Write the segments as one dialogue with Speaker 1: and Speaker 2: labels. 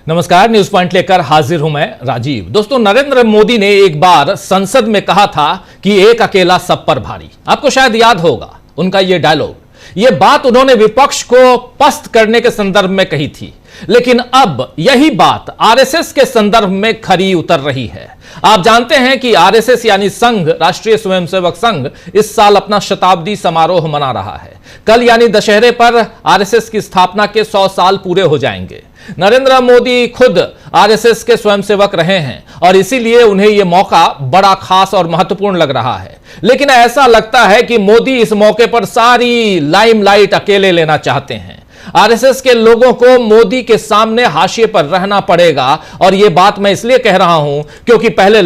Speaker 1: नमस्कार, news point लेकर हाजिर हूं मैं राजीव। दोस्तों, नरेंद्र मोदी ने एक बार संसद में कहा था कि एक अकेला सब पर भारी। आपको शायद याद होगा उनका यह डायलॉग। यह बात उन्होंने विपक्ष को पस्त करने के संदर्भ में कही थी, लेकिन अब यही बात आरएसएस के संदर्भ में खरी उतर रही है। आप जानते हैं कि आरएसएस यानी संघ, राष्ट्रीय स्वयंसेवक संघ, इस साल अपना शताब्दी समारोह मना रहा है। कल यानी दशहरे पर आरएसएस की स्थापना के 100 साल पूरे हो जाएंगे। नरेंद्र मोदी खुद आरएसएस के स्वयंसेवक रहे हैं और इसीलिए उन्हें यह मौका बड़ा खास और महत्वपूर्ण लग रहा है। लेकिन ऐसा लगता है कि मोदी इस मौके पर सारी लाइमलाइट अकेले लेना चाहते हैं। आरएसएस के लोगों को मोदी के सामने हाशिए पर रहना पड़ेगा, और यह बात मैं इसलिए कह रहा हूं क्योंकि पहले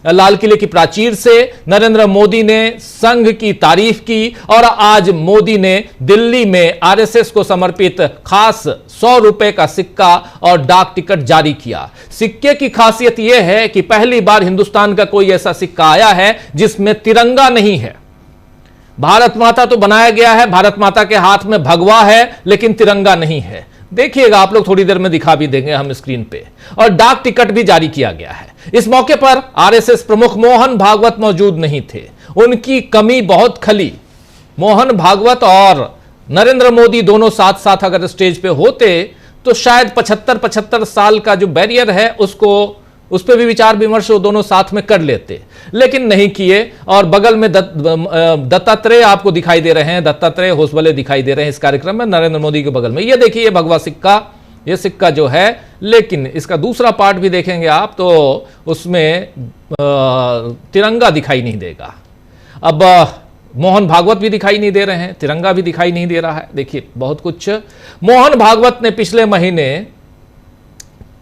Speaker 1: लाल किले की प्राचीर से नरेंद्र मोदी ने संघ की तारीफ की, और आज मोदी ने दिल्ली में आरएसएस को समर्पित खास 100 रुपए का सिक्का और डाक टिकट जारी किया। सिक्के की खासियत यह है कि पहली बार हिंदुस्तान का कोई ऐसा सिक्का आया है जिसमें तिरंगा नहीं है। भारत माता तो बनाया गया है, भारत माता के हाथ में भगवा है, लेकिन तिरंगा नहीं है। देखिएगा, आप लोग थोड़ी देर में दिखा भी देंगे हम स्क्रीन पे। और डाक टिकट भी जारी किया गया है। इस मौके पर आरएसएस प्रमुख मोहन भागवत मौजूद नहीं थे। उनकी कमी बहुत खली। मोहन भागवत और नरेंद्र मोदी दोनों साथ साथ अगर स्टेज पे होते तो शायद 75 साल का जो बैरियर है उस पर भी विचार विमर्श वो दोनों साथ में कर लेते, लेकिन नहीं किए। और बगल में दत्तात्रेय आपको दिखाई दे रहे हैं, दत्तात्रेय होसबले दिखाई दे रहे हैं इस कार्यक्रम में नरेंद्र मोदी के बगल में। ये देखिए, ये भगवा सिक्का, ये सिक्का जो है, लेकिन इसका दूसरा पार्ट भी देखेंगे आप तो उसमें तिरंगा दिखाई नहीं देगा। अब मोहन भागवत भी दिखाई नहीं दे रहे हैं, तिरंगा भी दिखाई नहीं दे रहा है। देखिए, बहुत कुछ। मोहन भागवत ने पिछले महीने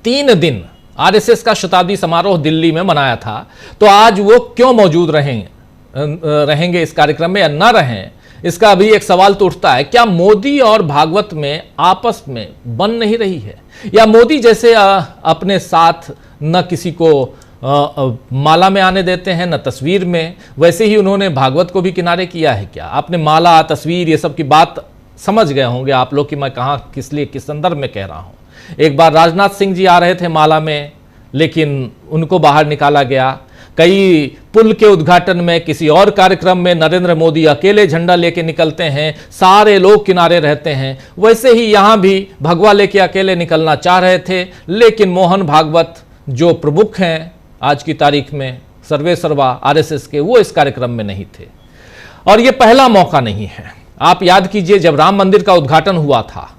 Speaker 1: 3 दिन आरएसएस का शताब्दी समारोह दिल्ली में मनाया था, तो आज वो क्यों मौजूद रहेंगे इस कार्यक्रम में या न रहें, इसका भी एक सवाल तो उठता है। क्या मोदी और भागवत में आपस में बन नहीं रही है, या मोदी जैसे अपने साथ न किसी को माला में आने देते हैं न तस्वीर में, वैसे ही उन्होंने भागवत को भी किनारे किया है क्या? आपने माला, तस्वीर, ये सब की बात समझ गए होंगे आप लोग कि मैं कहां, किस लिए, किस संदर्भ में कह रहा हूं। एक बार राजनाथ सिंह जी आ रहे थे माला में, लेकिन उनको बाहर निकाला गया। कई पुल के उद्घाटन में, किसी और कार्यक्रम में नरेंद्र मोदी अकेले झंडा लेके निकलते हैं, सारे लोग किनारे रहते हैं। वैसे ही यहां भी भगवा लेके अकेले निकलना चाह रहे थे, लेकिन मोहन भागवत जो प्रमुख हैं आज की तारीख में सर्वे सर्वा आरएसएस के, वो इस कार्यक्रम में नहीं थे। और यह पहला मौका नहीं है। आप याद कीजिए, जब राम मंदिर का उद्घाटन हुआ था,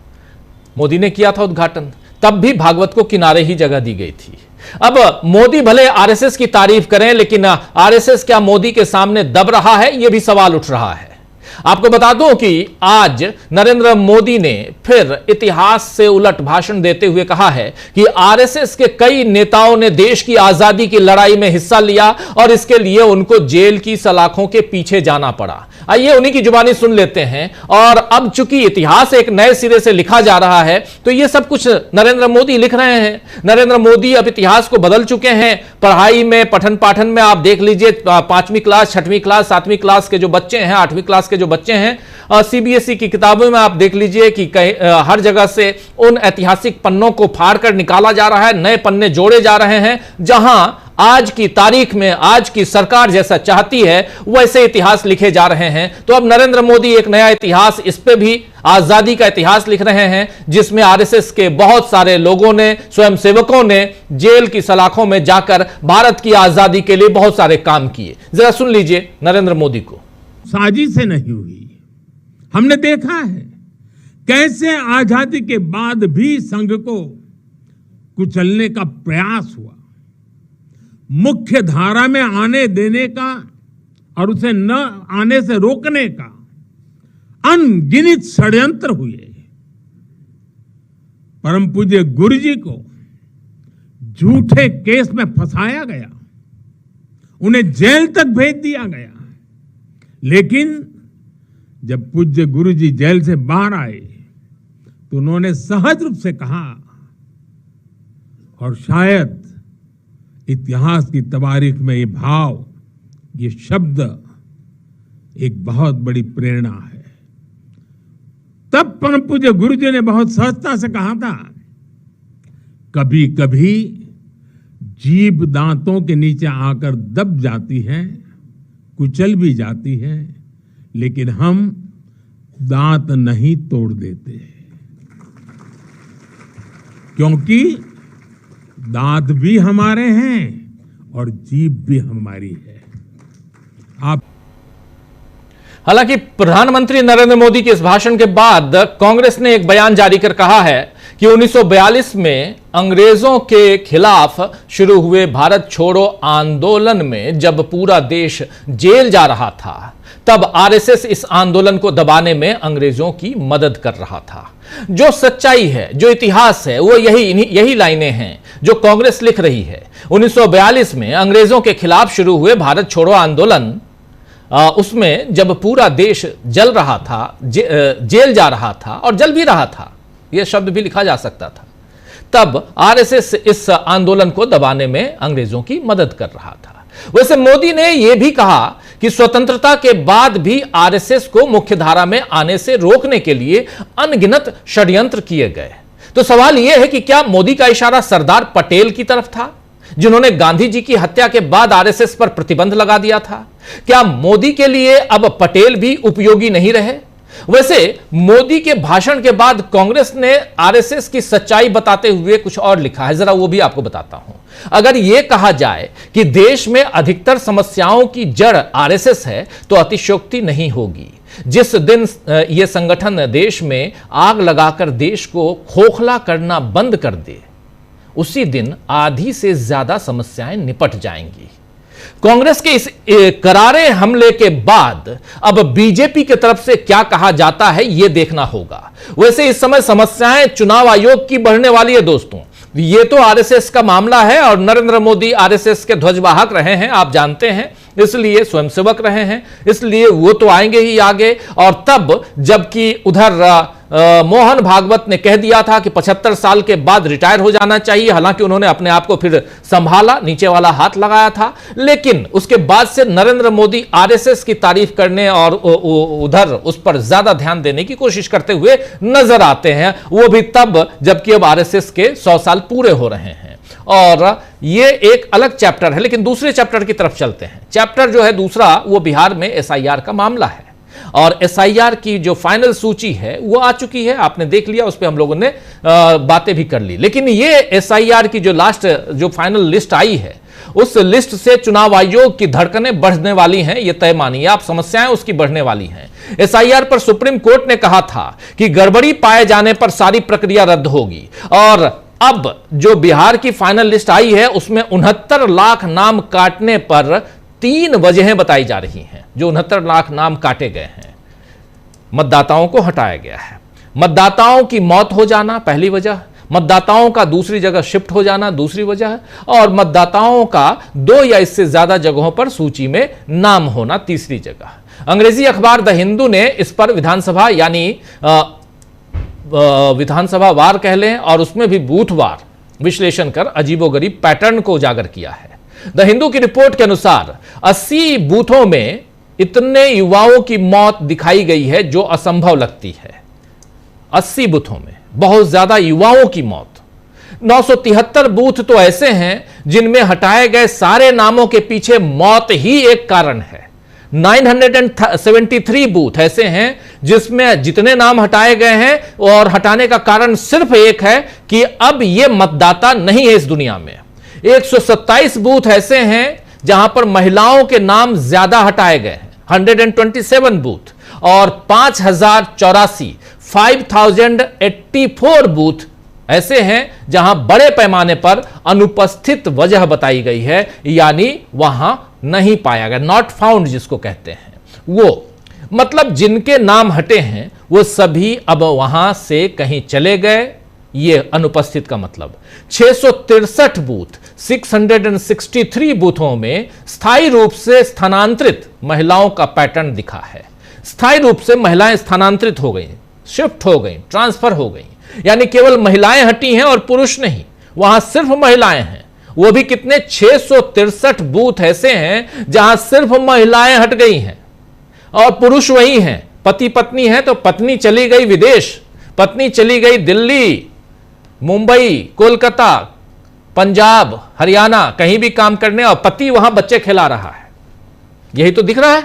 Speaker 1: मोदी ने किया था उद्घाटन, तब भी भागवत को किनारे ही जगह दी गई थी। अब मोदी भले आरएसएस की तारीफ करें, लेकिन आरएसएस क्या मोदी के सामने दब रहा है, यह भी सवाल उठ रहा है। आपको बता दूं कि आज नरेंद्र मोदी ने फिर इतिहास से उलट भाषण देते हुए कहा है कि आरएसएस के कई नेताओं ने देश की आजादी की लड़ाई में हिस्सा लिया और इसके लिए उनको जेल की सलाखों के पीछे जाना पड़ा। आइए उन्हीं की जुबानी सुन लेते हैं। और अब चूंकि इतिहास एक नए सिरे से लिखा जा रहा है, तो ये सब कुछ नरेंद्र मोदी लिख रहे हैं। नरेंद्र मोदी अब इतिहास को बदल चुके हैं। पढ़ाई में, पठन पाठन में आप देख लीजिए, 5वीं क्लास, 6वीं क्लास, 7वीं क्लास के जो बच्चे हैं, 8वीं क्लास के जो बच्चे हैं, सीबीएसई की किताबों में आप देख लीजिए कि हर जगह से उन ऐतिहासिक पन्नों को फाड़कर निकाला जा रहा है, नए पन्ने जोड़े जा रहे हैं। जहां आज की तारीख में आज की सरकार जैसा चाहती है वैसे इतिहास लिखे जा रहे हैं। तो अब नरेंद्र मोदी एक नया इतिहास, इस पे भी आजादी का इतिहास लिख रहे हैं, जिसमें आरएसएस के बहुत सारे लोगों ने, स्वयंसेवकों ने जेल की सलाखों में जाकर भारत की आजादी के लिए बहुत सारे काम किए। जरा सुन लीजिए नरेंद्र मोदी को।
Speaker 2: साजिश से नहीं हुई। हमने देखा है कैसे आजादी के बाद भी संघ को कुचलने का प्रयास हुआ, मुख्य धारा में आने देने का और उसे न आने से रोकने का अनगिनत षड्यंत्र हुए। परम पूज्य गुरु जी को झूठे केस में फंसाया गया, उन्हें जेल तक भेज दिया गया। लेकिन जब पूज्य गुरु जी जेल से बाहर आए तो उन्होंने सहज रूप से कहा, और शायद इतिहास की तवारीख में ये भाव, ये शब्द एक बहुत बड़ी प्रेरणा है। तब परम पूज्य गुरु जी ने बहुत सहजता से कहा था कभी कभी जीभ दांतों के नीचे आकर दब जाती है, कुचल भी जाती है, लेकिन हम दांत नहीं तोड़ देते, क्योंकि दांत भी हमारे हैं और जीभ भी हमारी है। आप
Speaker 1: हालांकि प्रधानमंत्री नरेंद्र मोदी के इस भाषण के बाद कांग्रेस ने एक बयान जारी कर कहा है कि 1942 में अंग्रेजों के खिलाफ शुरू हुए भारत छोड़ो आंदोलन में जब पूरा देश जेल जा रहा था, तब आरएसएस इस आंदोलन को दबाने में अंग्रेजों की मदद कर रहा था। जो सच्चाई है, जो इतिहास है, वो यही लाइनें हैं जो कांग्रेस लिख रही है। 1942 में अंग्रेजों के खिलाफ शुरू हुए भारत छोड़ो आंदोलन, उसमें जब पूरा देश जल रहा था, जेल जा रहा था और जल भी रहा था, यह शब्द भी लिखा जा सकता था, तब आरएसएस इस आंदोलन को दबाने में अंग्रेजों की मदद कर रहा था। वैसे मोदी ने यह भी कहा कि स्वतंत्रता के बाद भी आरएसएस को मुख्यधारा में आने से रोकने के लिए अनगिनत षड्यंत्र किए गए। तो सवाल यह है कि क्या मोदी का इशारा सरदार पटेल की तरफ था, जिन्होंने गांधी जी की हत्या के बाद आरएसएस पर प्रतिबंध लगा दिया था? क्या मोदी के लिए अब पटेल भी उपयोगी नहीं रहे? वैसे मोदी के भाषण के बाद कांग्रेस ने आरएसएस की सच्चाई बताते हुए कुछ और लिखा है, जरा वो भी आपको बताता हूं। अगर यह कहा जाए कि देश में अधिकतर समस्याओं की जड़ आरएसएस है, तो अतिशयोक्ति नहीं होगी। जिस दिन यह संगठन देश में आग लगाकर देश को खोखला करना बंद कर दे, उसी दिन आधी से ज्यादा समस्याएं निपट जाएंगी। कांग्रेस के इस करारे हमले के बाद अब बीजेपी की तरफ से क्या कहा जाता है, यह देखना होगा। वैसे इस समय समस्याएं चुनाव आयोग की बढ़ने वाली है दोस्तों। ये तो आरएसएस का मामला है और नरेंद्र मोदी आरएसएस के ध्वजवाहक रहे हैं, आप जानते हैं, इसलिए स्वयंसेवक रहे हैं, इसलिए वो तो आएंगे ही आगे। और तब जबकि उधर मोहन भागवत ने कह दिया था कि 75 साल के बाद रिटायर हो जाना चाहिए, हालांकि उन्होंने अपने आप को फिर संभाला, नीचे वाला हाथ लगाया था, लेकिन उसके बाद से नरेंद्र मोदी आरएसएस की तारीफ करने और उधर उस पर ज्यादा ध्यान देने की कोशिश करते हुए नजर आते हैं, वो भी तब जबकि अब आरएसएस के 100 साल पूरे हो रहे हैं। और ये एक अलग चैप्टर है, लेकिन दूसरे चैप्टर की तरफ चलते हैं। चैप्टर जो है दूसरा, वो बिहार में एसआईआर का मामला है और एसआईआर की जो फाइनल सूची है वो आ चुकी है, आपने देख लिया, उस पर हम लोगों ने बातें भी कर ली। लेकिन ये एसआईआर की जो लास्ट जो फाइनल लिस्ट आई है, उस लिस्ट से चुनाव आयोग की धड़कनें बढ़ने वाली हैं, ये तय मानिए आप, समस्याएं उसकी बढ़ने वाली हैं। एसआईआर पर सुप्रीम कोर्ट ने कहा था कि गड़बड़ी पाए जाने पर सारी प्रक्रिया रद्द होगी, और अब जो बिहार की फाइनल लिस्ट आई है उसमें 69 लाख नाम काटने पर 3 वजहें बताई जा रही हैं। जो 69 लाख नाम काटे गए हैं, मतदाताओं को हटाया गया है, मतदाताओं की मौत हो जाना पहली वजह, मतदाताओं का दूसरी जगह शिफ्ट हो जाना दूसरी वजह, और मतदाताओं का 2 या इससे ज्यादा जगहों पर सूची में नाम होना तीसरी जगह। अंग्रेजी अखबार द हिंदू ने इस पर विधानसभा यानी विधानसभा वार कह लें और उसमें भी बूथवार विश्लेषण कर अजीबोगरीब पैटर्न को उजागर किया है। द हिंदू की रिपोर्ट के अनुसार 80 बूथों में इतने युवाओं की मौत दिखाई गई है जो असंभव लगती है। 80 बूथों में बहुत ज्यादा युवाओं की मौत। 973 बूथ तो ऐसे हैं जिनमें हटाए गए सारे नामों के पीछे मौत ही एक कारण है। 973 बूथ ऐसे हैं जिसमें जितने नाम हटाए गए हैं और हटाने का कारण सिर्फ एक है कि अब यह मतदाता नहीं है इस दुनिया में। 127 बूथ ऐसे हैं जहां पर महिलाओं के नाम ज्यादा हटाए गए हैं, 127 बूथ, और 5084 बूथ ऐसे हैं जहां बड़े पैमाने पर अनुपस्थित वजह बताई गई है, यानी वहां नहीं पाया गया, नॉट फाउंड जिसको कहते हैं, वो मतलब जिनके नाम हटे हैं वो सभी अब वहां से कहीं चले गए, ये अनुपस्थित का मतलब। 663 बूथ 663 बूथों में स्थायी रूप से स्थानांतरित महिलाओं का पैटर्न दिखा है। स्थायी रूप से महिलाएं स्थानांतरित हो गई, शिफ्ट हो गई, ट्रांसफर हो गई, यानी केवल महिलाएं हटी हैं और पुरुष नहीं, वहां सिर्फ महिलाएं हैं। वो भी कितने? 663 बूथ ऐसे हैं जहां सिर्फ महिलाएं हट गई हैं और पुरुष वही हैं। पति पत्नी है तो पत्नी चली गई विदेश, पत्नी चली गई दिल्ली, मुंबई, कोलकाता, पंजाब, हरियाणा कहीं भी काम करने और पति वहां बच्चे खिला रहा है। यही तो दिख रहा है,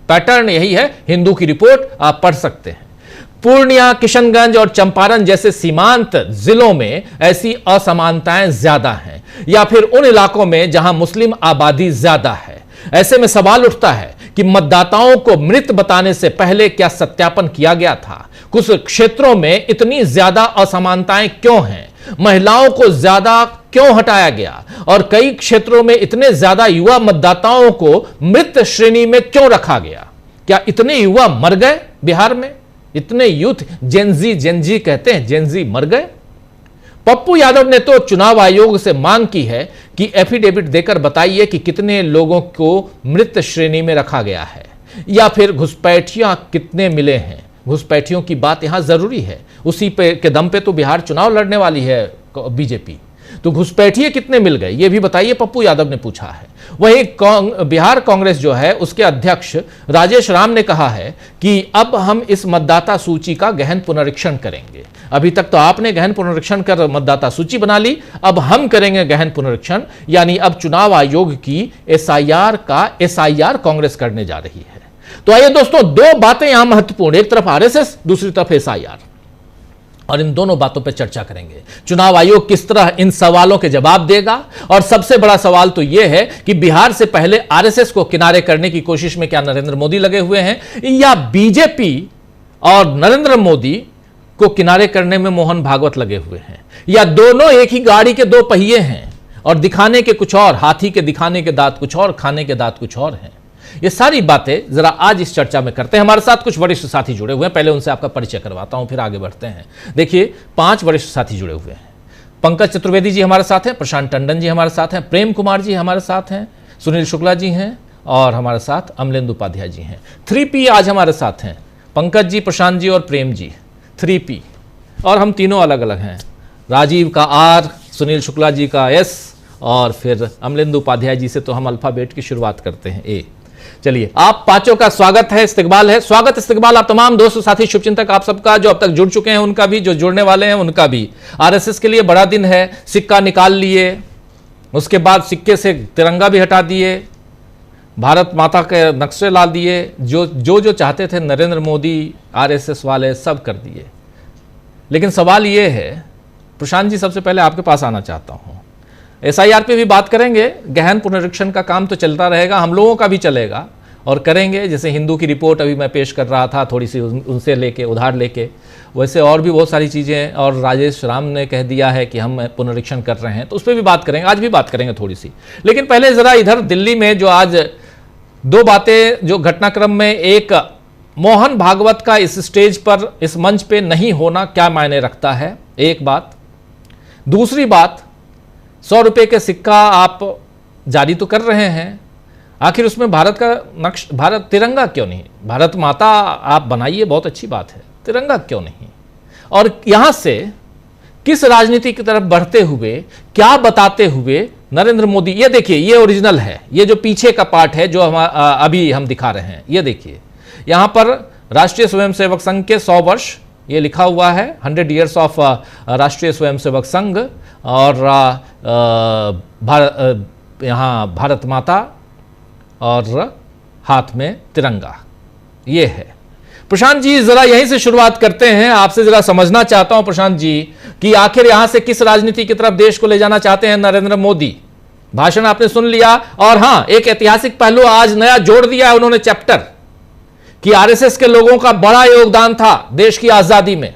Speaker 1: पैटर्न यही है। हिंदू की रिपोर्ट आप पढ़ सकते हैं। पूर्णिया, किशनगंज और चंपारण जैसे सीमांत जिलों में ऐसी असमानताएं ज्यादा हैं, या फिर उन इलाकों में जहां मुस्लिम आबादी ज्यादा है। ऐसे में सवाल उठता है कि मतदाताओं को मृत बताने से पहले क्या सत्यापन किया गया था? कुछ क्षेत्रों में इतनी ज्यादा असमानताएं क्यों हैं? महिलाओं को ज्यादा क्यों हटाया गया? और कई क्षेत्रों में इतने ज्यादा युवा मतदाताओं को मृत श्रेणी में क्यों रखा गया? क्या इतने युवा मर गए बिहार में? इतने यूथ, जेनजी कहते हैं, जेनजी मर गए? पप्पू यादव ने तो चुनाव आयोग से मांग की है कि एफिडेविट देकर बताइए कि कितने लोगों को मृत श्रेणी में रखा गया है, या फिर घुसपैठियां कितने मिले हैं। घुसपैठियों की बात यहां जरूरी है, उसी पे के दम पे तो बिहार चुनाव लड़ने वाली है बीजेपी। तो घुसपैठिए कितने मिल गए ये भी बताइए, पप्पू यादव ने पूछा है। वहीं बिहार कांग्रेस जो है उसके अध्यक्ष राजेश राम ने कहा है कि अब हम इस मतदाता सूची का गहन पुनरीक्षण करेंगे। अभी तक तो आपने गहन पुनरीक्षण कर मतदाता सूची बना ली, अब हम करेंगे गहन पुनरीक्षण, यानी अब चुनाव आयोग की एसआईआर कांग्रेस करने जा रही है। तो आइए दोस्तों, दो बातें यहां महत्वपूर्ण, एक तरफ आरएसएस, दूसरी तरफ एसआईआर, और इन दोनों बातों पर चर्चा करेंगे। चुनाव आयोग किस तरह इन सवालों के जवाब देगा, और सबसे बड़ा सवाल तो यह है कि बिहार से पहले आरएसएस को किनारे करने की कोशिश में क्या नरेंद्र मोदी लगे हुए हैं, या बीजेपी और नरेंद्र मोदी को किनारे करने में मोहन भागवत लगे हुए हैं, या दोनों एक ही गाड़ी के दो पहिए हैं और दिखाने के कुछ और, हाथी के दिखाने के दांत कुछ और, खाने के दांत कुछ और हैं। ये सारी बातें जरा आज इस चर्चा में करते हैं। हमारे साथ कुछ वरिष्ठ साथी जुड़े हुए हैं, पहले उनसे आपका परिचय करवाता हूं, फिर आगे बढ़ते हैं। देखिए, 5 वरिष्ठ साथी जुड़े हुए हैं। पंकज चतुर्वेदी जी हमारे साथ हैं, प्रशांत टंडन जी हमारे साथ हैं, प्रेम कुमार जी हमारे साथ हैं, सुनील शुक्ला जी हैं, और हमारे साथ अमलेंदु उपाध्याय जी हैं। 3P आज हमारे साथ हैं, पंकज जी, प्रशांत जी और प्रेम जी, 3P। और हम तीनों अलग अलग हैं, राजीव का R, सुनील शुक्ला जी का S, और फिर अमलेंदु उपाध्याय जी से तो हम अल्फाबेट की शुरुआत करते हैं, A। चलिए, आप पांचों का स्वागत है, इस्तकबाल है, स्वागत इस्तकबाल आप तमाम दोस्त साथी शुभचिंतक आप सबका, जो अब तक जुड़ चुके हैं उनका भी, जो जुड़ने वाले हैं उनका भी। आरएसएस के लिए बड़ा दिन है, सिक्का निकाल लिए, उसके बाद सिक्के से तिरंगा भी हटा दिए, भारत माता के नक्शे ला दिए, जो चाहते थे नरेंद्र मोदी आरएसएस वाले सब कर दिए। लेकिन सवाल ये है, प्रशांत जी सबसे पहले आपके पास आना चाहता हूं। एसआईआर पे भी बात करेंगे, गहन पुनरीक्षण का काम तो चलता रहेगा, हम लोगों का भी चलेगा और करेंगे। जैसे हिंदू की रिपोर्ट अभी मैं पेश कर रहा था, थोड़ी सी उनसे लेके उधार लेके, वैसे और भी बहुत सारी चीज़ें, और राजेश राम ने कह दिया है कि हम पुनरीक्षण कर रहे हैं, तो उस पर भी बात करेंगे, आज भी बात करेंगे थोड़ी सी। लेकिन पहले ज़रा इधर दिल्ली में जो आज दो बातें जो घटनाक्रम में, एक मोहन भागवत का इस स्टेज पर, इस मंच पे नहीं होना क्या मायने रखता है, एक बात। दूसरी बात, 100 रुपये के सिक्का आप जारी तो कर रहे हैं, आखिर उसमें भारत का नक्श, भारत तिरंगा क्यों नहीं? भारत माता आप बनाइए, बहुत अच्छी बात है, तिरंगा क्यों नहीं? और यहां से किस राजनीति की तरफ बढ़ते हुए, क्या बताते हुए नरेंद्र मोदी, ये देखिए, ये ओरिजिनल है, ये जो पीछे का पार्ट है जो हम अभी हम दिखा रहे हैं, ये देखिए, यहां पर राष्ट्रीय स्वयंसेवक संघ के 100 वर्ष ये लिखा हुआ है, 100 ईयर्स ऑफ राष्ट्रीय स्वयंसेवक संघ, और यहाँ भारत माता और हाथ में तिरंगा, ये है। प्रशांत जी जरा यहीं से शुरुआत करते हैं, आपसे जरा समझना चाहता हूं प्रशांत जी कि आखिर यहां से किस राजनीति की तरफ देश को ले जाना चाहते हैं नरेंद्र मोदी। भाषण आपने सुन लिया, और हां, एक ऐतिहासिक पहलू आज नया जोड़ दिया है उन्होंने चैप्टर, कि आरएसएस के लोगों का बड़ा योगदान था देश की आजादी में।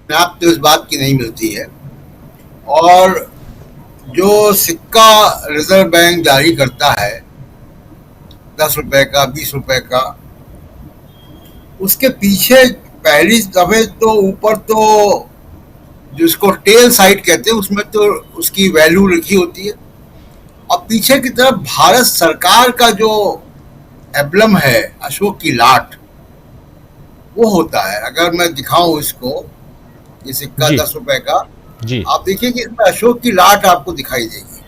Speaker 3: आप तो इस बात की नहीं मिलती है, और जो सिक्का रिजर्व बैंक जारी करता है 10 रुपए का, 20 रुपए का, उसके पीछे पहली दफे तो ऊपर तो जिसको टेल साइड कहते हैं उसमें तो उसकी वैल्यू लिखी होती है, और पीछे की तरफ भारत सरकार का जो एम्ब्लम है, अशोक की लाट, वो होता है। अगर मैं दिखाऊं इसको, ये सिक्का 10 रुपए का जी, आप देखिए कि इसमें अशोक की लाट आपको दिखाई देगी।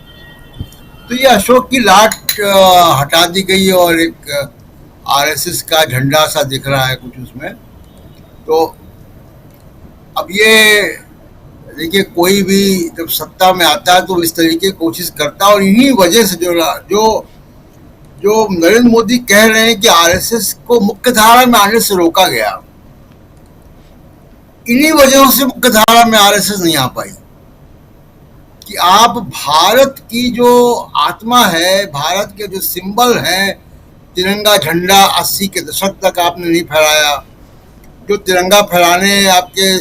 Speaker 3: तो ये अशोक की लाट हटा दी गई और एक आरएसएस का झंडा सा दिख रहा है कुछ उसमें। तो अब ये देखिए, कोई भी जब सत्ता में आता है तो इस तरीके की कोशिश करता है, और इन्हीं वजह से जो जो नरेंद्र मोदी कह रहे हैं कि आरएसएस को मुख्य धारा में आने से रोका गया, इन्हीं वजहों से मुख्य धारा में आरएसएस नहीं आ पाई कि आप भारत की जो आत्मा है, भारत के जो सिंबल हैं, तिरंगा झंडा 80 के दशक तक आपने नहीं फहराया। जो तिरंगा फहराने आपके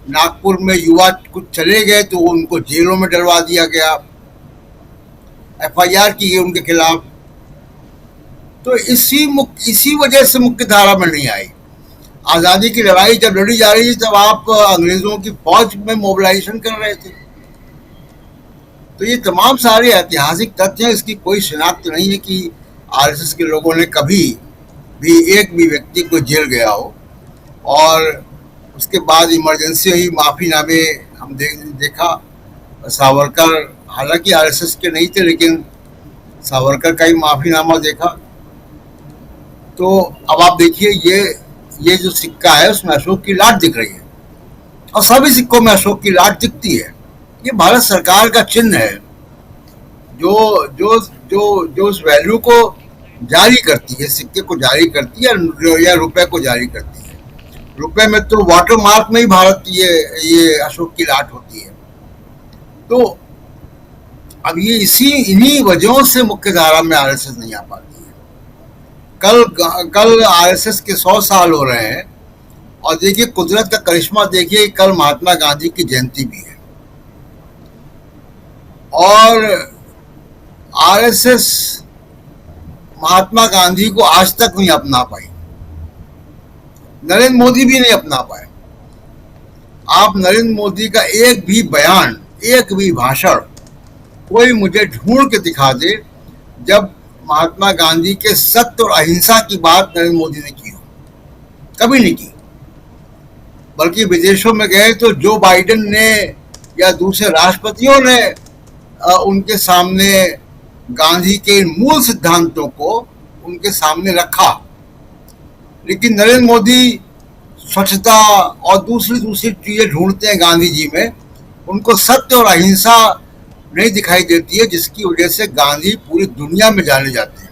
Speaker 3: नागपुर में युवा कुछ चले गए तो उनको जेलों में डलवा दिया गया, एफआईआर की गई उनके खिलाफ। तो इसी वजह से मुख्य धारा में नहीं आई। आज़ादी की लड़ाई जब लड़ी जा रही थी तब आप अंग्रेजों की फौज में मोबिलाइजेशन कर रहे थे। तो ये तमाम सारे ऐतिहासिक तथ्य हैं, इसकी कोई शिनाख्त नहीं है कि आरएसएस के लोगों ने कभी भी एक भी व्यक्ति को जेल गया हो। और उसके बाद इमरजेंसी हुई, माफीनामे हम देखा। सावरकर हालांकि आरएसएस के नहीं थे, लेकिन सावरकर का ही माफीनामा देखा। तो अब आप देखिए, ये जो सिक्का है उसमें अशोक की लाट दिख रही है, और सभी सिक्कों में अशोक की लाट दिखती है। ये भारत सरकार का चिन्ह है जो जो जो जो उस वैल्यू को जारी करती है, सिक्के को जारी करती है या रुपए को जारी करती है। रुपए में तो वाटर मार्क में ही भारत ये अशोक की लाट होती है। तो अब ये इन्हीं वजहों से मुख्य धारा में आरएसएस नहीं आ पाती है। कल आरएसएस के 100 साल हो रहे हैं, और देखिए कुदरत का करिश्मा देखिए, कल महात्मा गांधी की जयंती भी है, और आरएसएस महात्मा गांधी को आज तक नहीं अपना पाई। नरेंद्र मोदी भी नहीं अपना पाए। आप नरेंद्र मोदी का एक भी बयान, एक भी भाषण कोई मुझे ढूंढ के दिखा दे जब महात्मा गांधी के सत्य और अहिंसा की बात नरेंद्र मोदी ने की हो। कभी नहीं की। बल्कि विदेशों में गए तो जो बाइडेन ने या दूसरे राष्ट्रपतियों ने उनके सामने गांधी के इन मूल सिद्धांतों को उनके सामने रखा, लेकिन नरेंद्र मोदी स्वच्छता और दूसरी चीजें ढूंढते हैं गांधी जी में। उनको सत्य और अहिंसा नहीं दिखाई देती है, जिसकी वजह से गांधी पूरी दुनिया में जाने जाते हैं।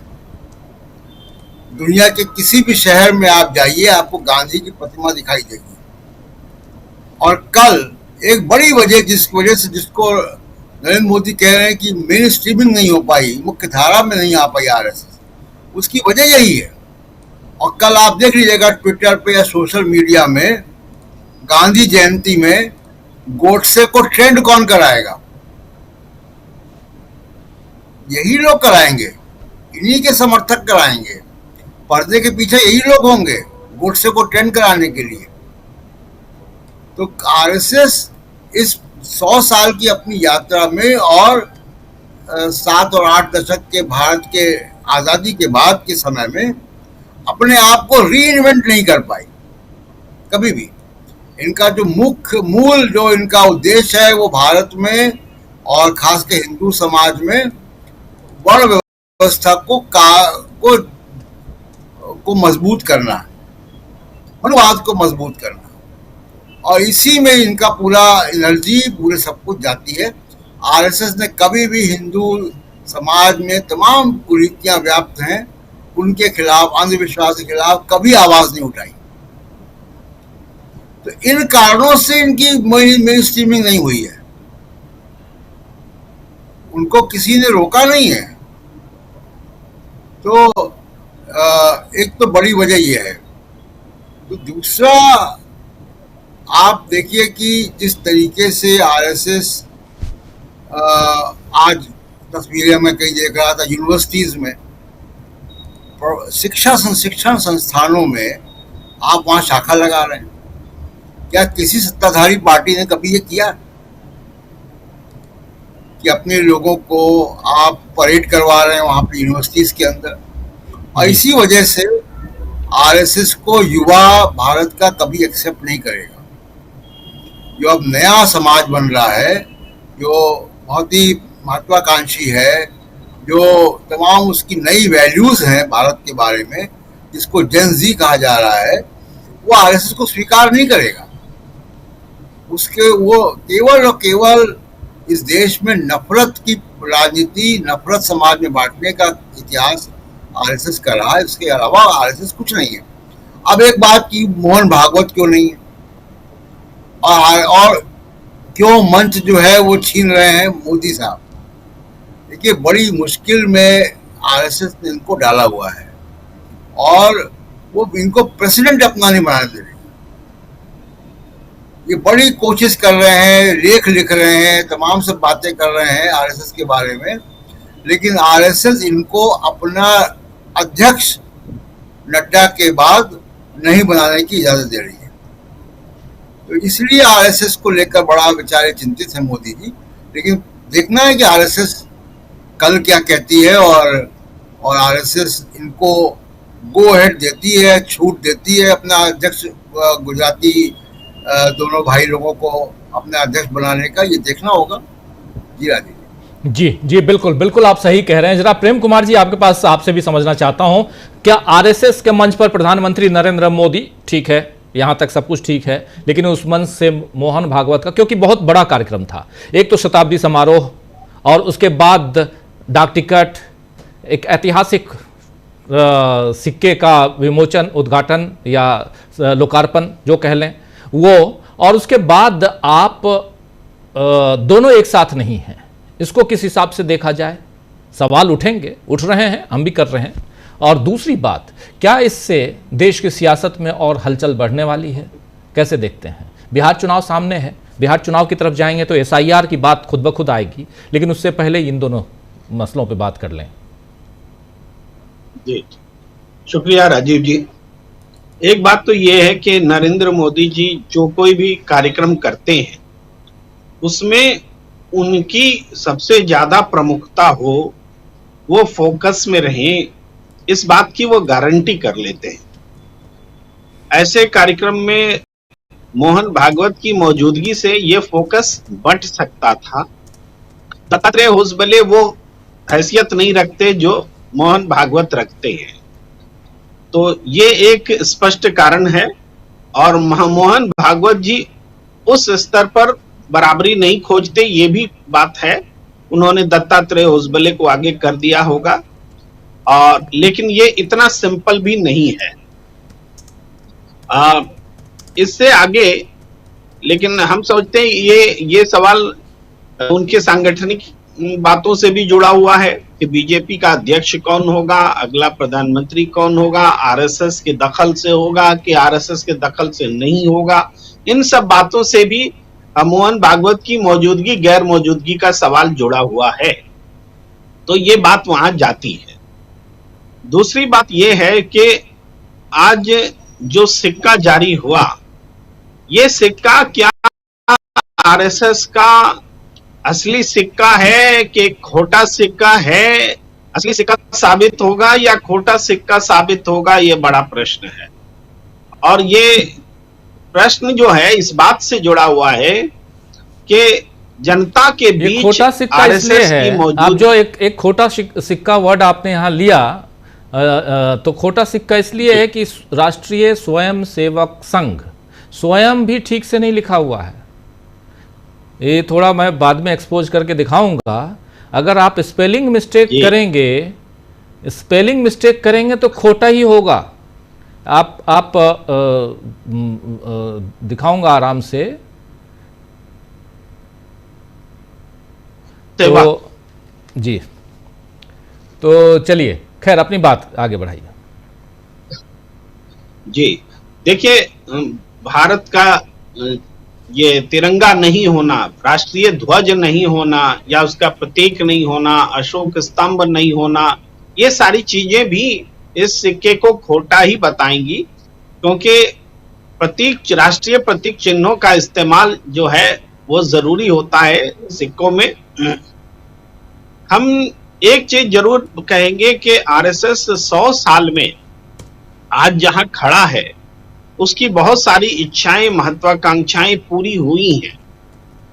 Speaker 3: दुनिया के किसी भी शहर में आप जाइए, आपको गांधी की प्रतिमा दिखाई देगी। और कल एक बड़ी वजह जिसको नरेंद्र मोदी कह रहे हैं कि मेन स्ट्रीमिंग नहीं हो पाई, मुख्य धारा में नहीं आ पाई आरएसएस, उसकी वजह यही है। और कल आप देख लीजिएगा ट्विटर पे या सोशल मीडिया में, गांधी जयंती में गोडसे को ट्रेंड कौन कराएगा? यही लोग कराएंगे, इन्हीं के समर्थक कराएंगे। पर्दे के पीछे यही लोग होंगे गोडसे को ट्रेंड कराने के लिए। तो आरएसएस इस 100 साल की अपनी यात्रा में और 7 और 8 दशक के भारत के आज़ादी के बाद के समय में अपने आप को रीइन्वेंट नहीं कर पाई कभी भी। इनका जो मूल जो इनका उद्देश्य है वो भारत में और खासकर हिंदू समाज में वर्ण व्यवस्था को मजबूत करना है, मनुवाद को मजबूत करना, और इसी में इनका पूरा एनर्जी पूरे सब कुछ जाती है। आरएसएस ने कभी भी हिंदू समाज में तमाम कुरीतियां व्याप्त हैं उनके खिलाफ, अंधविश्वास के खिलाफ कभी आवाज नहीं उठाई। तो इन कारणों से इनकी मेन स्ट्रीमिंग नहीं हुई है, उनको किसी ने रोका नहीं है। तो एक तो बड़ी वजह यह है। तो दूसरा, आप देखिए कि जिस तरीके से आरएसएस आज तस्वीरें मैं कहीं देख रहा था, यूनिवर्सिटीज में, शिक्षण संस्थानों में आप वहां शाखा लगा रहे हैं। क्या किसी सत्ताधारी पार्टी ने कभी ये किया कि अपने लोगों को आप परेड करवा रहे हैं वहां पे यूनिवर्सिटीज के अंदर? और इसी वजह से आरएसएस को युवा भारत का कभी एक्सेप्ट नहीं करेगा। जो अब नया समाज बन रहा है, जो बहुत ही महत्वाकांक्षी है, जो तमाम उसकी नई वैल्यूज हैं भारत के बारे में, जिसको जेन जी कहा जा रहा है, वो आरएसएस को स्वीकार नहीं करेगा। उसके वो केवल और केवल इस देश में नफरत की राजनीति, नफरत समाज में बांटने का इतिहास आरएसएस कर रहा है। इसके अलावा आरएसएस कुछ नहीं है। अब एक बात की, मोहन भागवत क्यों नहीं है और क्यों मंच जो है वो छीन रहे हैं मोदी साहब? देखिए, बड़ी मुश्किल में आरएसएस ने इनको डाला हुआ है और वो इनको प्रेसिडेंट अपना नहीं बनाने दे रही। ये बड़ी कोशिश कर रहे हैं, लेख लिख रहे हैं, तमाम सब बातें कर रहे हैं आरएसएस के बारे में, लेकिन आरएसएस इनको अपना अध्यक्ष नड्डा के बाद नहीं बनाने की इजाजत दे रही है। तो इसलिए आरएसएस को लेकर बड़ा बेचारे चिंतित है मोदी जी। लेकिन देखना है कि आरएसएस कल क्या कहती है और आरएसएस इनको गो हेड देती है, छूट देती है अपना अध्यक्ष गुजराती दोनों भाई लोगों को अपना अध्यक्ष बनाने का, ये देखना होगा। जी राजीव
Speaker 1: जी, बिल्कुल बिल्कुल आप सही कह रहे हैं। जरा प्रेम कुमार जी, आपके पास आपसे भी समझना चाहता हूं, क्या आरएसएस के मंच पर प्रधानमंत्री नरेंद्र मोदी, ठीक है यहां तक सब कुछ ठीक है, लेकिन उस मंच से मोहन भागवत का, क्योंकि बहुत बड़ा कार्यक्रम था, एक तो शताब्दी समारोह और उसके बाद डाक टिकट, एक ऐतिहासिक सिक्के का विमोचन, उद्घाटन या लोकार्पण जो कह लें वो, और उसके बाद आप दोनों एक साथ नहीं हैं। इसको किस हिसाब से देखा जाए? सवाल उठेंगे, उठ रहे हैं, हम भी कर रहे हैं। और दूसरी बात, क्या इससे देश की सियासत में और हलचल बढ़ने वाली है? कैसे देखते हैं? बिहार चुनाव सामने है, बिहार चुनाव की तरफ जाएंगे तो एसआईआर की बात खुद ब खुद आएगी, लेकिन उससे पहले इन दोनों मसलों पे बात कर लें।
Speaker 4: जी, शुक्रिया राजीव जी। एक बात तो ये है कि नरेंद्र मोदी जी जो कोई भी कार्यक्रम करते हैं उसमें उनकी सबसे ज्यादा प्रमुखता हो, वो फोकस में रहें, इस बात की वो गारंटी कर लेते हैं। ऐसे कार्यक्रम में मोहन भागवत की मौजूदगी से ये फोकस बट सकता था। दत्तात्रेय होसबले वो हैसियत नहीं रखते जो मोहन भागवत रखते हैं, तो ये एक स्पष्ट कारण है। और मोहन भागवत जी उस स्तर पर बराबरी नहीं खोजते, ये भी बात है। उन्होंने दत्तात्रेय होसबले को आगे कर दिया होगा, और लेकिन ये इतना सिंपल भी नहीं है। इससे आगे, लेकिन हम सोचते हैं ये सवाल उनके सांगठनिक बातों से भी जुड़ा हुआ है कि बीजेपी का अध्यक्ष कौन होगा, अगला प्रधानमंत्री कौन होगा, आरएसएस के दखल से होगा कि आरएसएस के दखल से नहीं होगा। इन सब बातों से भी मोहन भागवत की मौजूदगी गैर मौजूदगी का सवाल जुड़ा हुआ है, तो ये बात वहां जाती है। दूसरी बात यह है कि आज जो सिक्का जारी हुआ, ये सिक्का क्या आरएसएस का असली सिक्का है कि खोटा सिक्का है? असली सिक्का साबित होगा या खोटा सिक्का साबित होगा, ये बड़ा प्रश्न है। और ये प्रश्न जो है इस बात से जुड़ा हुआ है कि जनता के बीच
Speaker 1: खोटा सिक्का इसलिए है, आप जो एक खोटा सिक्का वर्ड आपने यहां लिया, तो खोटा सिक्का इसलिए है कि राष्ट्रीय स्वयंसेवक संघ स्वयं भी ठीक से नहीं लिखा हुआ है। ये थोड़ा मैं बाद में एक्सपोज करके दिखाऊंगा। अगर आप स्पेलिंग मिस्टेक करेंगे तो खोटा ही होगा। आप दिखाऊंगा आराम से। तो जी, तो चलिए, खैर अपनी बात आगे बढ़ाइए।
Speaker 4: जी देखिए, भारत का ये तिरंगा नहीं होना, राष्ट्रीय ध्वज नहीं होना, या उसका प्रतीक नहीं होना, अशोक स्तंभ नहीं होना, ये सारी चीजें भी इस सिक्के को खोटा ही बताएंगी, क्योंकि प्रतीक, राष्ट्रीय प्रतीक चिन्हों का इस्तेमाल जो है वो जरूरी होता है सिक्कों में। हम एक चीज जरूर कहेंगे कि आरएसएस 100 साल में आज जहां खड़ा है उसकी बहुत सारी इच्छाएं, महत्वाकांक्षाएं पूरी हुई हैं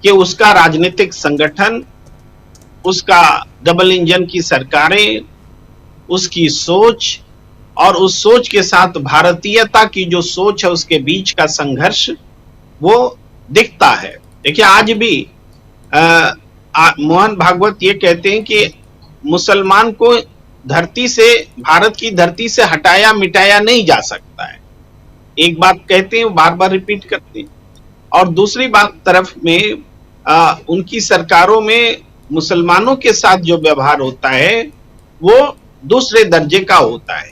Speaker 4: कि उसका राजनीतिक संगठन, उसका डबल इंजन की सरकारें, उसकी सोच और उस सोच के साथ भारतीयता की जो सोच है उसके बीच का संघर्ष वो दिखता है। देखिए आज भी मोहन भागवत ये कहते हैं कि मुसलमान को धरती से, भारत की धरती से हटाया मिटाया नहीं जा सकता है। एक बात कहते हैं, बार बार रिपीट करते हैं। और दूसरी बात तरफ में उनकी सरकारों में मुसलमानों के साथ जो व्यवहार होता है वो दूसरे दर्जे का होता है।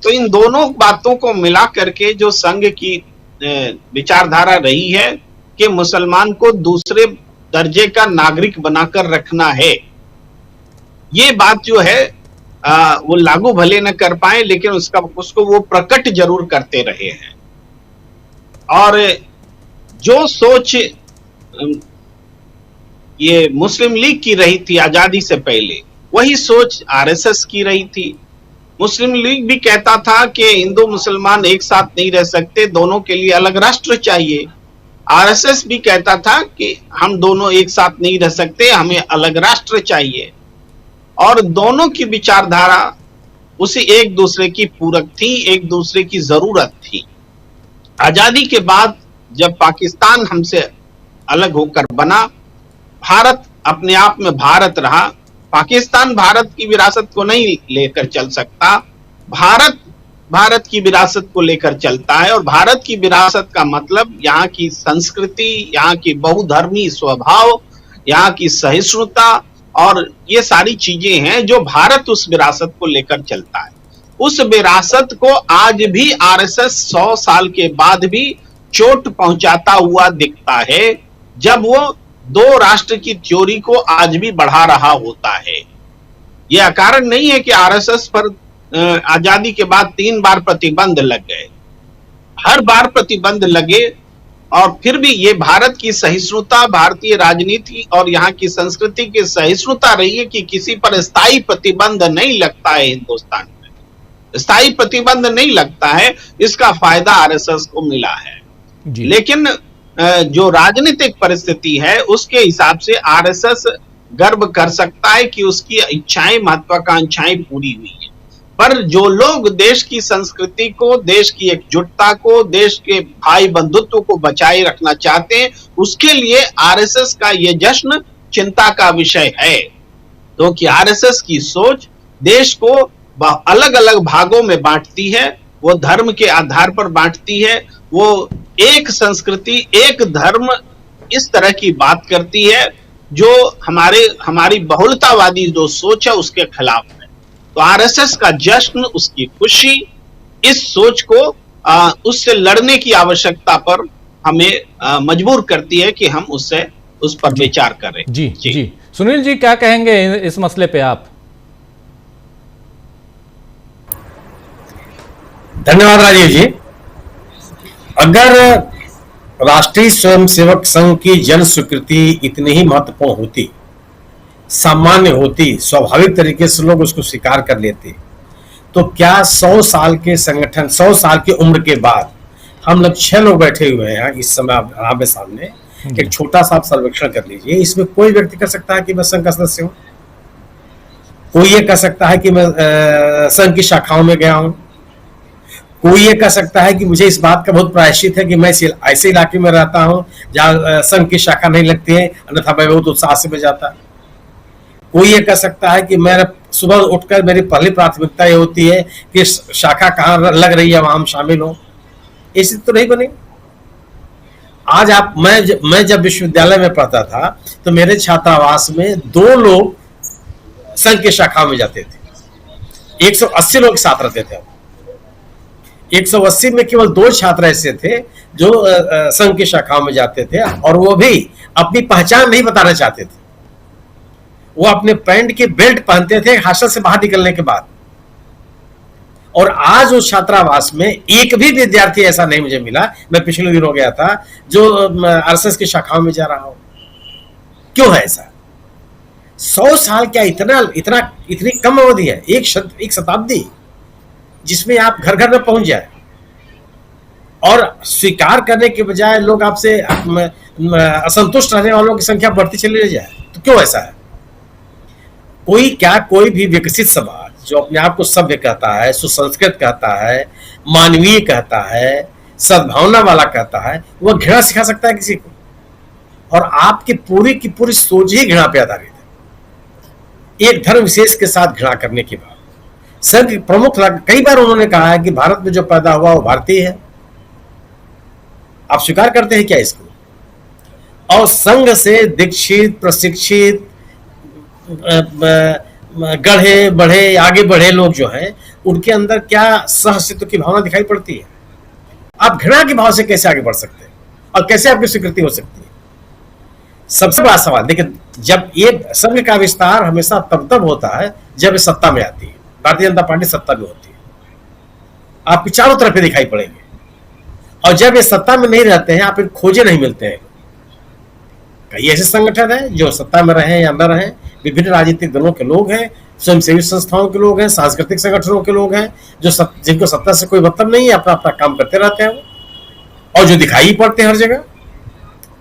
Speaker 4: तो इन दोनों बातों को मिला करके जो संघ की विचारधारा रही है कि मुसलमान को दूसरे दर्जे का नागरिक बनाकर रखना है, ये बात जो है वो लागू भले न कर पाए लेकिन उसको वो प्रकट जरूर करते रहे हैं। और जो सोच ये मुस्लिम लीग की रही थी आजादी से पहले, वही सोच आरएसएस की रही थी। मुस्लिम लीग भी कहता था कि हिंदू मुसलमान एक साथ नहीं रह सकते, दोनों के लिए अलग राष्ट्र चाहिए। आरएसएस भी कहता था कि हम दोनों एक साथ नहीं रह सकते, हमें अलग राष्ट्र चाहिए। और दोनों की विचारधारा उसी एक दूसरे की पूरक थी, एक दूसरे की जरूरत थी। आजादी के बाद जब पाकिस्तान हमसे अलग होकर बना, भारत अपने आप में भारत रहा। पाकिस्तान भारत की विरासत को नहीं लेकर चल सकता, भारत की विरासत को लेकर चलता है। और भारत की विरासत का मतलब यहाँ की संस्कृति, यहाँ की बहुधर्मी स्वभाव, यहाँ की सहिष्णुता और ये सारी चीजें हैं जो भारत उस विरासत को लेकर चलता है। उस विरासत को आज भी आरएसएस 100 साल के बाद भी चोट पहुंचाता हुआ दिखता है, जब वो दो राष्ट्र की थ्योरी को आज भी बढ़ा रहा होता है। यह अकारण नहीं है कि आरएसएस पर आजादी के बाद 3 बार प्रतिबंध लग गए। हर बार प्रतिबंध लगे और फिर भी ये भारत की सहिष्णुता, भारतीय राजनीति और यहाँ की संस्कृति की सहिष्णुता रही है कि किसी पर स्थायी प्रतिबंध नहीं लगता है। हिंदुस्तान में स्थायी प्रतिबंध नहीं लगता है, इसका फायदा आरएसएस को मिला है। लेकिन जो राजनीतिक परिस्थिति है उसके हिसाब से आरएसएस गर्व कर सकता है कि उसकी इच्छाएं, महत्वाकांक्षाएं पूरी हुई है। पर जो लोग देश की संस्कृति को, देश की एकजुटता को, देश के भाई बंधुत्व को बचाए रखना चाहते हैं, उसके लिए आरएसएस का ये जश्न चिंता का विषय है। क्योंकि आरएसएस की सोच देश को अलग अलग भागों में बांटती है, वो धर्म के आधार पर बांटती है, वो एक संस्कृति, एक धर्म, इस तरह की बात करती है जो हमारी बहुलतावादी जो सोच है उसके खिलाफ है। तो आरएसएस का जश्न, उसकी खुशी इस सोच को उससे लड़ने की आवश्यकता पर हमें मजबूर करती है कि हम उस पर विचार करें।
Speaker 1: जी सुनील जी, क्या कहेंगे इस मसले पे आप?
Speaker 5: धन्यवाद राजीव जी। अगर राष्ट्रीय स्वयंसेवक संघ की जन स्वीकृति इतनी ही महत्वपूर्ण होती, सामान्य होती, स्वाभाविक तरीके से लोग उसको स्वीकार कर लेते, तो क्या 100 साल के संगठन, 100 साल की उम्र के बाद हम लोग 6 लोग बैठे हुए हैं इस समय आपके सामने, एक छोटा सा आप सर्वेक्षण कर लीजिए। इसमें कोई व्यक्ति कर सकता है कि मैं संघ का सदस्य हूं, कोई ये कह सकता है कि मैं संघ की शाखाओं में गया हूं, कोई ये कह सकता है कि मुझे इस बात का बहुत प्रायश्चित है कि मैं ऐसे इलाके में रहता हूं जहां संघ की शाखा नहीं लगती है, अन्यथा मैं बहुत उत्साह से में जाता। कोई ये कह सकता है कि मैं सुबह उठकर मेरी पहली प्राथमिकता ये होती है कि शाखा कहाँ लग रही है वहां हम शामिल हों। ऐसी तो नहीं बने। आज मैं जब विश्वविद्यालय में पढ़ता था तो मेरे छात्रावास में 2 लोग संघ की शाखा में जाते थे, 180 लोग साथ रहते थे। 180 में केवल 2 छात्र ऐसे थे जो संघ की शाखाओं में जाते थे, और वो भी अपनी पहचान नहीं बताना चाहते थे। वो अपने पैंट के बेल्ट पहनते थे हॉस्टल से बाहर निकलने के बाद। और आज उस छात्रावास में एक भी विद्यार्थी ऐसा नहीं मुझे मिला, मैं पिछले दिनों गया था, जो आरएसएस की शाखाओं में जा रहा हो। क्यों है ऐसा? 100 साल क्या इतनी कम अवधि है? एक शताब्दी जिसमें आप घर घर में पहुंच जाए, और स्वीकार करने के बजाय लोग आपसे असंतुष्ट रहने वालों की संख्या बढ़ती चली जाए। तो क्यों ऐसा है? कोई भी विकसित समाज जो अपने आप को सभ्य कहता है, सुसंस्कृत कहता है, मानवीय कहता है, सद्भावना वाला कहता है, वह घृणा सिखा सकता है किसी को? और आपकी पूरी की पूरी सोच ही घृणा पे आधारित है। एक धर्म विशेष के साथ घृणा करने के बाद संघ प्रमुख कई बार उन्होंने कहा है कि भारत में जो पैदा हुआ वो भारतीय है। आप स्वीकार करते हैं क्या इसको? और संघ से दीक्षित, प्रशिक्षित, गढ़े बढ़े, आगे बढ़े लोग जो हैं, उनके अंदर क्या सहअस्तित्व की भावना दिखाई पड़ती है? आप घृणा के भाव से कैसे आगे बढ़ सकते हैं और कैसे आपकी स्वीकृति हो सकती है? सबसे बड़ा सवाल देखिए, जब ये संघ का विस्तार हमेशा तब होता है जब ये सत्ता में आती है। भारतीय जनता पार्टी सत्ता में होती है, आपकी चारों तरफ ये दिखाई पड़ेंगे। और जब ये सत्ता में नहीं रहते हैं, आप इनको खोजे नहीं मिलते हैं। कई ऐसे संगठन हैं जो सत्ता में रहे या न रहे, विभिन्न राजनीतिक दलों के लोग हैं, स्वयंसेवी संस्थाओं के लोग हैं, सांस्कृतिक संगठनों के लोग हैं, जिनको सत्ता से कोई मतलब नहीं है, अपना अपना काम करते रहते हैं और जो दिखाई पड़ते हैं हर जगह,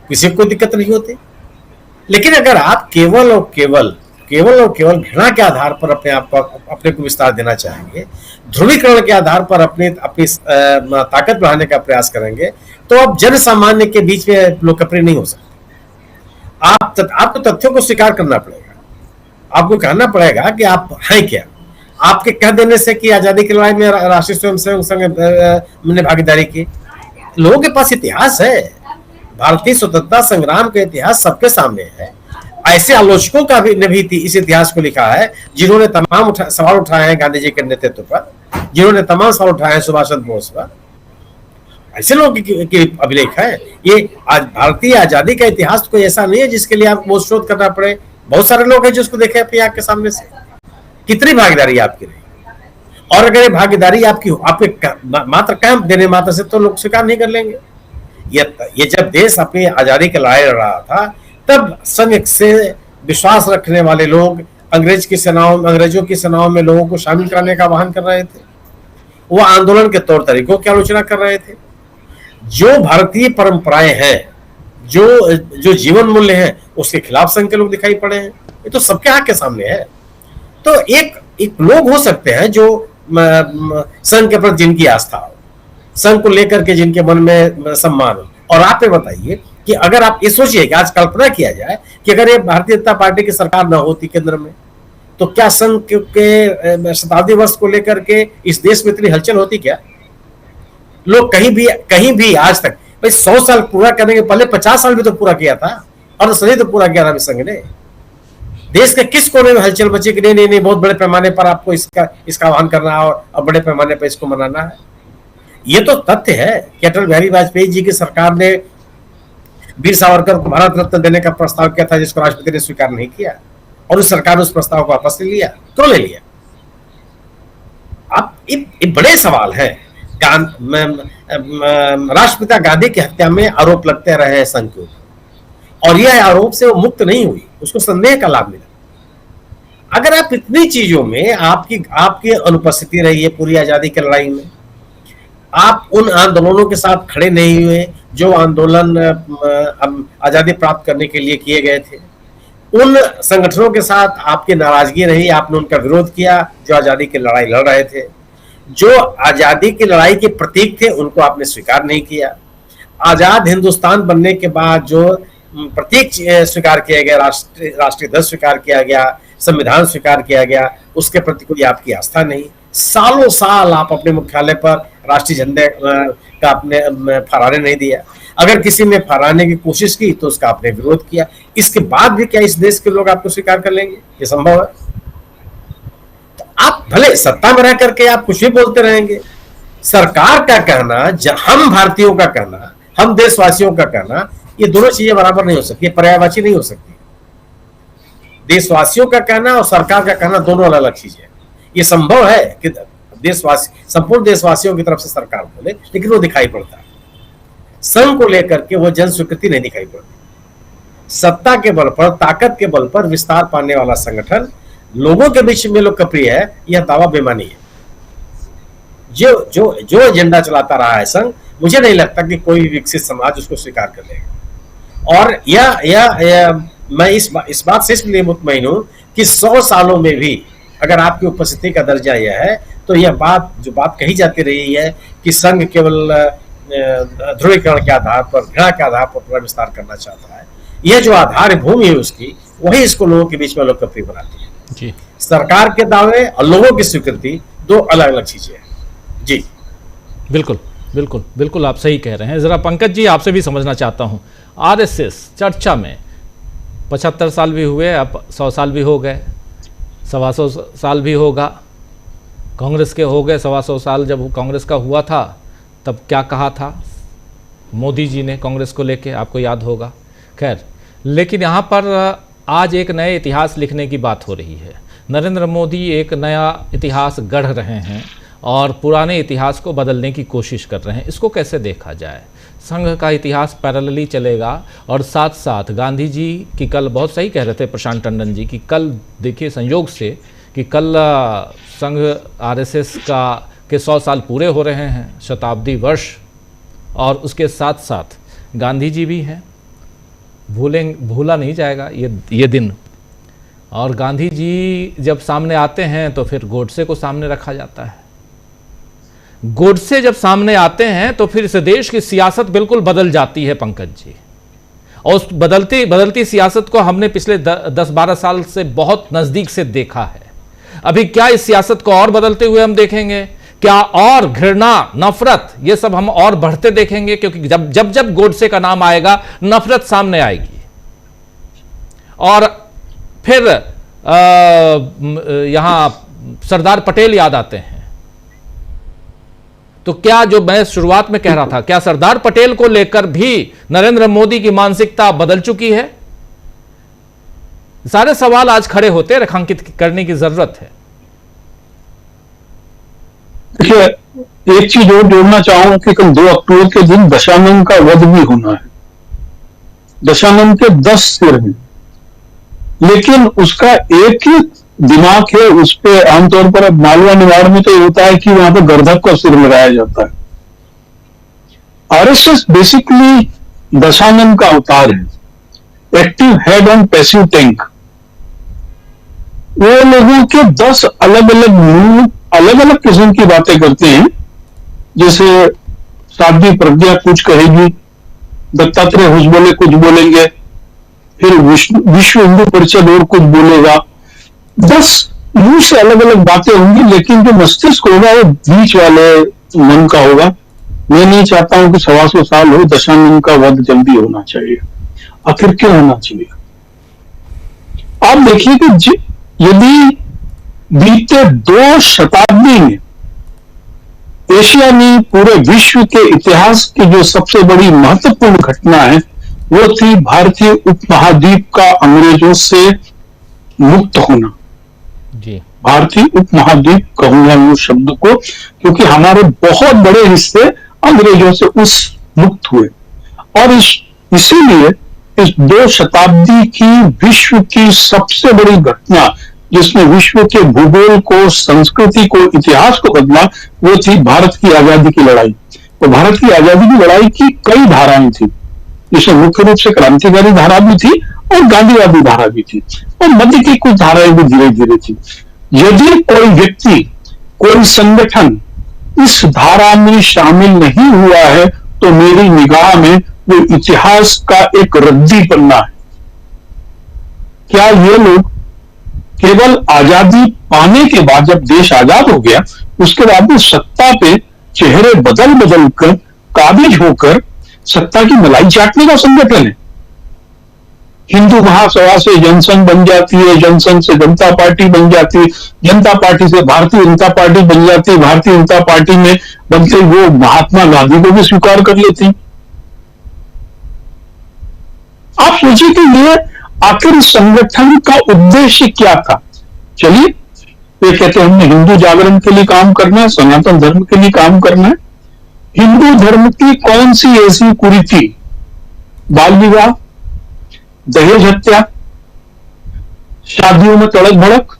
Speaker 5: किसी को कोई दिक्कत नहीं होती। लेकिन अगर आप केवल और केवल घृणा के आधार पर अपने को विस्तार देना चाहेंगे, ध्रुवीकरण के आधार पर अपनी ताकत बढ़ाने का प्रयास करेंगे, तो आप जन सामान्य के बीच में लोकप्रिय नहीं हो सकते। आपको तथ्यों को स्वीकार करना पड़ेगा, आपको कहना पड़ेगा कि आप हैं क्या। आपके कह देने से कि आजादी की लड़ाई में राष्ट्रीय स्वयंसेवक संघ ने भागीदारी की, लोगों के पास इतिहास है, भारतीय स्वतंत्रता संग्राम का इतिहास सबके सामने है। ऐसे आलोचकों का भी ने भी इस इतिहास को लिखा है जिन्होंने तमाम सवाल उठाए हैं गांधी जी के नेतृत्व पर, जिन्होंने तमाम सवाल उठाए हैं सुभाष चंद्र बोस पर। ऐसे लोगों के अभिलेख है। ये आज भारतीय आजादी का इतिहास कोई ऐसा नहीं है जिसके लिए आपको शोध करना पड़े। बहुत सारे लोग हैं जो उसको देखे अपनी आंख के सामने से। कितनी भागीदारी आपकी रही, और अगर ये भागीदारी आपके मात्र काम देने मात्र से तो लोग स्वीकार नहीं कर लेंगे। ये जब देश अपनी आजादी की लड़ाई लड़ रहा था, तब संघ से विश्वास रखने वाले लोग अंग्रेजों की सेनाओं में लोगों को शामिल करने का आह्वान कर रहे थे। वो आंदोलन के तौर तरीकों की आलोचना कर रहे थे। जो भारतीय परंपराएं हैं, जो जीवन मूल्य हैं, उसके खिलाफ संघ के लोग दिखाई पड़े हैं। ये तो सबके आंख के सामने है। तो एक लोग हो सकते हैं जो संघ के प्रति जिनकी आस्था हो, संघ को लेकर के जिनके मन में सम्मान हो। और आप ये बताइए कि अगर आप ये सोचिए कि आज कल्पना किया जाए कि अगर ये भारतीय जनता पार्टी की सरकार न होती केंद्र में, तो क्या संघ के शताब्दी वर्ष को लेकर के इस देश में इतनी हलचल होती? क्या लोग कहीं भी आज तक भाई 100 साल पूरा करने के पहले 50 साल भी तो पूरा किया था, और सदी तो पूरा किया था संघ ने। देश के किस कोने में हलचल मची कि नहीं बहुत बड़े पैमाने पर आपको इसका आह्वान करना है और बड़े पैमाने पर इसको मनाना है। ये तो तथ्य है कि अटल बिहारी वाजपेयी जी की सरकार ने वीर सावरकर को भारत रत्न देने का प्रस्ताव किया था, जिसको राष्ट्रपति ने स्वीकार नहीं किया, और उस सरकार ने उस प्रस्ताव को वापस ले लिया। क्यों ले लिया? अब ये बड़े सवाल है। राष्ट्रपिता गांधी की हत्या में आरोप लगते रहे हैं संघ के ऊपर, और यह आरोप से वो मुक्त नहीं हुई, उसको संदेह का लाभ मिला। अगर आप इतनी चीजों में आपकी अनुपस्थिति रही है पूरी आजादी की लड़ाई में, आप उन आंदोलनों के साथ खड़े नहीं हुए जो आंदोलन आजादी प्राप्त करने के लिए किए गए थे, उन संगठनों के साथ आपकी नाराजगी रही, आपने उनका विरोध किया जो आजादी की लड़ाई लड़ रहे थे, जो आजादी की लड़ाई के प्रतीक थे उनको आपने स्वीकार नहीं किया। आजाद हिंदुस्तान बनने के बाद जो प्रतीक स्वीकार किया गया, राष्ट्रीय ध्वज स्वीकार किया गया, संविधान स्वीकार किया गया, उसके प्रति कोई आपकी आस्था नहीं। सालों साल आप अपने मुख्यालय पर राष्ट्रीय झंडे का आपने फहराने नहीं दिया। अगर किसी ने फहराने की कोशिश की तो उसका आपने विरोध किया। इसके बाद भी क्या इस देश के लोग आपको स्वीकार कर लेंगे? ये संभव है? तो आप भले सत्ता में रह करके आप कुछ भी बोलते रहेंगे, सरकार का कहना, हम भारतीयों का कहना, हम देशवासियों का कहना, ये दोनों चीजें बराबर नहीं हो सकती, ये पर्यायवाची नहीं हो सकती। देशवासियों का कहना और सरकार का कहना दोनों अलग अलग चीजें। ये संभव है कि संपूर्ण देशवासियों की तरफ से सरकार बोले, लेकिन वो दिखाई पड़ता है। संघ को लेकर के वो जन स्वीकृति नहीं दिखाई पड़ती। सत्ता के बल पर, ताकत के बल पर विस्तार पाने वाला संगठन लोगों के बीच में लोकप्रिय है, यह दावा बेमानी है। जो एजेंडा चलाता रहा है संघ, मुझे नहीं लगता कि कोई विकसित समाज उसको स्वीकार कर लेगा। और मैं इस बात से इसलिए मुतमईन हूं कि 100 सालों में भी अगर आपकी उपस्थिति का दर्जा यह है, तो यह जो बात कही जाती रही है कि संघ केवल ध्रुवीकरण के आधार पर, घृणा के आधार पर पूरा विस्तार करना चाहता है, यह जो आधार भूमि है उसकी, वही इसको लोगों के बीच में लोकप्रिय बनाती है।
Speaker 1: जी
Speaker 5: सरकार के दावे और लोगों की स्वीकृति दो अलग अलग चीजें हैं। जी
Speaker 1: बिल्कुल बिल्कुल बिल्कुल, आप सही कह रहे हैं। जरा पंकज जी आपसे भी समझना चाहता हूं, आरएसएस चर्चा में 75 साल भी हुए, अब 100 साल भी हो गए, 125 साल भी होगा, कांग्रेस के हो गए 125 साल। जब कांग्रेस का हुआ था तब क्या कहा था मोदी जी ने कांग्रेस को लेके, आपको याद होगा। खैर, लेकिन यहाँ पर आज एक नए इतिहास लिखने की बात हो रही है। नरेंद्र मोदी एक नया इतिहास गढ़ रहे हैं और पुराने इतिहास को बदलने की कोशिश कर रहे हैं। इसको कैसे देखा जाए? संघ का इतिहास पैरेलली चलेगा और साथ साथ गांधी जी की, कल बहुत सही कह रहे थे प्रशांत टंडन जी की, कल देखिए संयोग से कि कल संघ आरएसएस के 100 साल पूरे हो रहे हैं, शताब्दी वर्ष, और उसके साथ साथ गांधी जी भी हैं। भूला नहीं जाएगा ये दिन। और गांधी जी जब सामने आते हैं तो फिर गोडसे को सामने रखा जाता है। गोडसे जब सामने आते हैं तो फिर इस देश की सियासत बिल्कुल बदल जाती है पंकज जी। और उस बदलती सियासत को हमने पिछले 10-12 साल से बहुत नजदीक से देखा है। अभी क्या इस सियासत को और बदलते हुए हम देखेंगे? क्या और घृणा, नफरत, ये सब हम और बढ़ते देखेंगे? क्योंकि जब गोडसे का नाम आएगा नफरत सामने आएगी। और फिर यहां सरदार पटेल याद आते हैं। तो क्या, जो मैं शुरुआत में कह रहा था, क्या सरदार पटेल को लेकर भी नरेंद्र मोदी की मानसिकता बदल चुकी है? सारे सवाल आज खड़े होते, रेखांकित करने की जरूरत है।
Speaker 6: देखिए, एक चीज और जोड़ना चाहूंगा कि कल 2 अक्टूबर के दिन दशानंद का वध भी होना है। दशानंद के 10 सिर हैं, लेकिन उसका एक ही दिमाग है। उस पे आमतौर पर अब मालवा निवाड़ में तो ये होता है कि वहां पर गर्दभ का सिर लगाया जाता है। आरएसएस बेसिकली दशानंद का अवतार है, active head on passive tank. वो लोगों के 10 अलग अलग किस्म की बातें करते हैं। जैसे साध्वी प्रज्ञा कुछ कहेगी, दत्तात्रेय हुस बोले कुछ बोलेंगे, फिर विश्व हिंदू परिषद और कुछ बोलेगा। 10 मुंह से अलग अलग बातें होंगी, लेकिन जो मस्तिष्क होगा वो बीच वाले मन का होगा। मैं नहीं चाहता हूं कि 125 साल हो, दशानंद का वध जल्दी होना चाहिए। आखिर क्यों होना चाहिए? आप देखिए कि यदि बीते 2 शताब्दी में एशिया में पूरे विश्व के इतिहास की जो सबसे बड़ी महत्वपूर्ण घटना है, वो थी भारतीय उपमहाद्वीप का अंग्रेजों से मुक्त होना।
Speaker 1: जी,
Speaker 6: भारतीय उपमहाद्वीप कहूंगा मैं उस शब्द को, क्योंकि हमारे बहुत बड़े हिस्से अंग्रेजों से उस मुक्त हुए। और इसीलिए इस 2 शताब्दी की विश्व की सबसे बड़ी घटना, जिसने विश्व के भूगोल को, संस्कृति को, इतिहास को बदला, वो थी भारत की आजादी की लड़ाई। तो भारत की आजादी की लड़ाई की कई धाराएं थी, जिसमें मुख्य रूप से क्रांतिकारी धारा भी थी और गांधीवादी धारा भी थी, और मध्य की कुछ धाराएं भी धीरे धीरे थी। यदि कोई व्यक्ति, कोई संगठन इस धारा में शामिल नहीं हुआ है, तो मेरी निगाह में वो इतिहास का एक रद्दी पन्ना है। क्या ये लोग केवल आजादी पाने के बाद, जब देश आजाद हो गया, उसके बाद भी सत्ता पे चेहरे बदल कर, काबिज होकर सत्ता की मलाई चाटने का संगठन है? हिंदू महासभा से जनसंघ बन जाती है, जनसंघ से जनता पार्टी बन जाती है, जनता पार्टी से भारतीय जनता पार्टी बन जाती है, भारतीय जनता पार्टी में बनते वो महात्मा गांधी को भी स्वीकार कर लेती। आप सोचिए कि ये आखिर संगठन का उद्देश्य क्या था? चलिए, ये कहते हैं हमने हिंदू जागरण के लिए काम करना है, सनातन धर्म के लिए काम करना है। हिंदू धर्म की कौन सी ऐसी कुरीति, बाल विवाह, दहेज हत्या, शादियों में तड़क भड़क,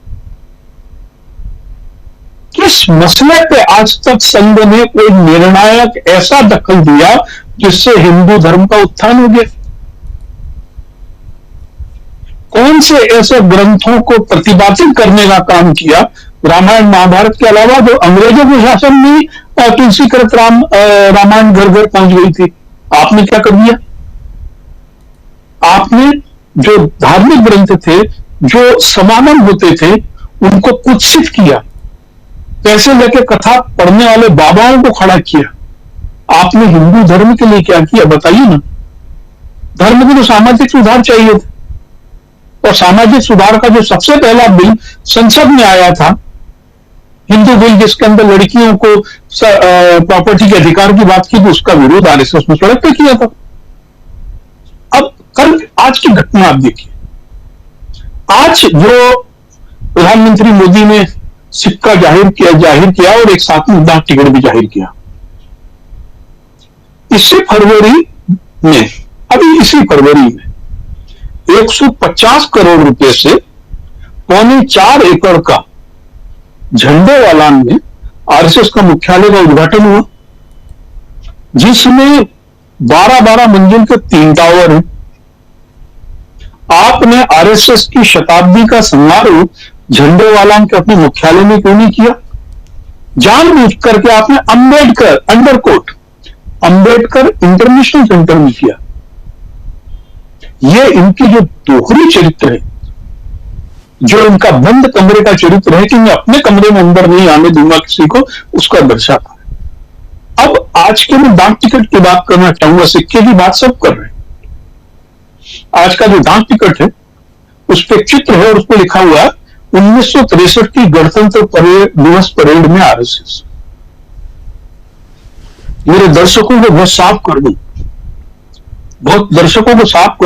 Speaker 6: किस मसले पे आज तक संघ ने कोई निर्णायक ऐसा दखल दिया जिससे हिंदू धर्म का उत्थान हो गया? कौन से ऐसे ग्रंथों को प्रतिपादित करने का काम किया, रामायण महाभारत के अलावा, जो अंग्रेजों के शासन में तुलसीकृत रामायण घर घर पहुंच गई थी? आपने क्या कर दिया? आपने जो धार्मिक ग्रंथ थे, जो समागम होते थे, उनको कुत्सित किया। पैसे लेके कथा पढ़ने वाले बाबाओं को खड़ा किया। आपने हिंदू धर्म के लिए क्या किया बताइए ना। धर्म को तो सामाजिक सुधार चाहिए था, और सामाजिक सुधार का जो सबसे पहला बिल संसद में आया था, हिंदू बिल, जिसके अंदर लड़कियों को प्रॉपर्टी के अधिकार की बात की, तो उसका विरोध आरएसएस ने सड़क पे किया था। अब कल आज की घटना आप देखिए। आज जो प्रधानमंत्री मोदी ने सिक्का जाहिर किया और एक साथ में डाक टिकट भी जाहिर किया। इसी फरवरी में 150 करोड़ रुपए से 4.25 एकड़ का झंडेवालान में आरएसएस का मुख्यालय का उद्घाटन हुआ, जिसमें 12-12 मंजिल के 3 टावर हैं। आपने आरएसएस की शताब्दी का समारोह झंडेवालान के अपने मुख्यालय में क्यों नहीं किया? जानबूझ करके आपने अंबेडकर इंटरनेशनल सेंटर में किया। यह इनकी जो दोहरी चरित्र है, जो इनका बंद कमरे का चरित्र है कि मैं अपने कमरे में अंदर नहीं आने दूंगा किसी को, उसका दर्शाता है। अब आज के मैं डाक टिकट की बात करना चाहूंगा, सिक्के की बात सब कर रहे हैं। आज का जो डाक टिकट है उस पर चित्र है और उस पर लिखा हुआ है 1963 की गणतंत्र दिवस परेड में आरएसएस। मेरे दर्शकों को बहुत साफ कर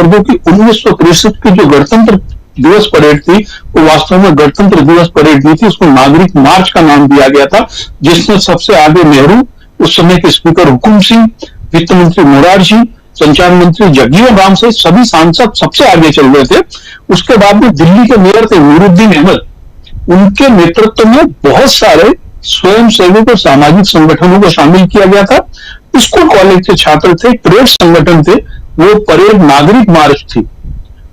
Speaker 6: दूं, कि 1963 की जो गणतंत्र दिवस परेड थी वो वास्तव में गणतंत्र दिवस परेड नहीं थी, उसको नागरिक मार्च का नाम दिया गया था, जिसमें सबसे आगे नेहरू, उस समय के स्पीकर हुकुम सिंह, वित्त मंत्री मोरारजी, संचार मंत्री जगजीवन राम सहित सभी सांसद सबसे आगे चल रहे थे। उसके बाद में दिल्ली के मेयर थे नूरुद्दीन अहमद, उनके नेतृत्व में बहुत सारे स्वयं सेवक और सामाजिक संगठनों को शामिल किया गया था। स्कूल कॉलेज के छात्र थे, ट्रेड संगठन थे। वो परेड नागरिक मार्च थी,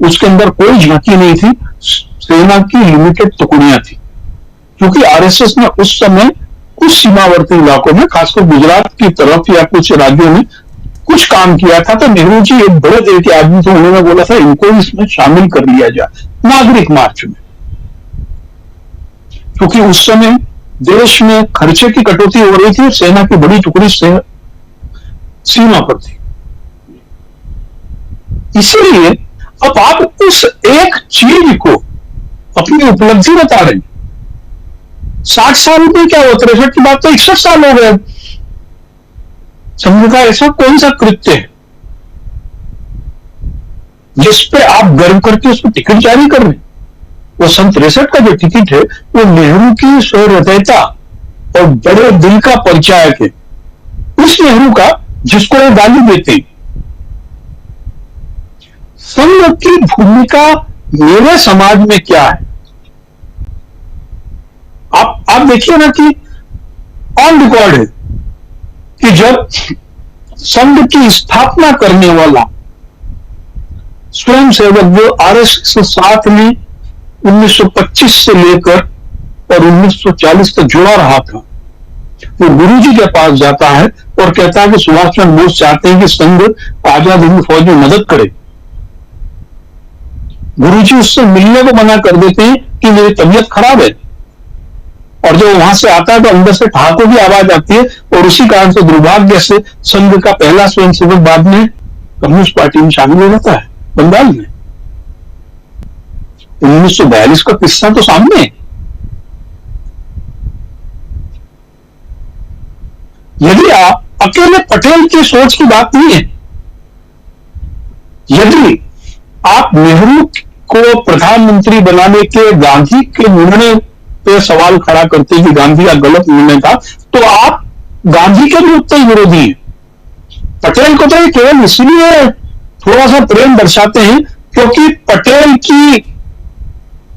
Speaker 6: उसके अंदर कोई झांकी नहीं थी, सेना की लिमिटेड टुकड़ियां थी, क्योंकि आरएसएस ने उस समय कुछ सीमावर्ती इलाकों में, खासकर गुजरात की तरफ या कुछ राज्यों में कुछ काम किया था। तो नेहरू जी एक बड़े दिल के आदमी थे, उन्होंने बोला था इनको इसमें शामिल कर लिया जाए नागरिक मार्च में, क्योंकि उस समय देश में खर्चे की कटौती हो रही थी, सेना की बड़ी टुकड़ी से सीमा पर थी। इसीलिए अब आप उस एक चीज को अपनी उपलब्धि बता रहे हैं। 60 साल में क्या हुआ? 63 की बात तो 61 साल हो गए। संघ का ऐसा कौन सा कृत्य है जिस पे आप गर्व करके उसको टिकट जारी कर रहे हैं? वो 63 का जो टिकट है वो नेहरू की सहृदयता और बड़े दिल का परिचायक है, उस नेहरू का जिसको वो गाली देते। संघ की भूमिका मेरे समाज में क्या है? आप देखिए ना कि ऑन रिकॉर्ड है कि जब संघ की स्थापना करने वाला स्वयं सेवक जो आरएसएस के साथ में 1925 से लेकर और 1940 तक जुड़ा रहा था, वो गुरुजी के पास जाता है और कहता है कि सुभाष चंद्र बोस चाहते हैं कि संघ आजाद हिंद फौज में मदद करे। गुरुजी उससे मिलने को मना कर देते हैं कि मेरी तबीयत खराब है, और जब वहां से आता है तो अंदर से ठहाकों की आवाज आती है, और उसी कारण से दुर्भाग्य से संघ का पहला स्वयंसेवक बाद में कम्युनिस्ट पार्टी में शामिल हो जाता है बंगाल में। 1942 का किस्सा तो सामने है। यदि आप अकेले पटेल की सोच की बात नहीं है, यदि आप नेहरू को प्रधानमंत्री बनाने के गांधी के निर्णय पे सवाल खड़ा करते कि गांधी का गलत निर्णय था, तो आप गांधी के भी उत्तर विरोधी हैं। पटेल को तो ये केवल इसलिए थोड़ा सा प्रेम दर्शाते हैं क्योंकि पटेल की,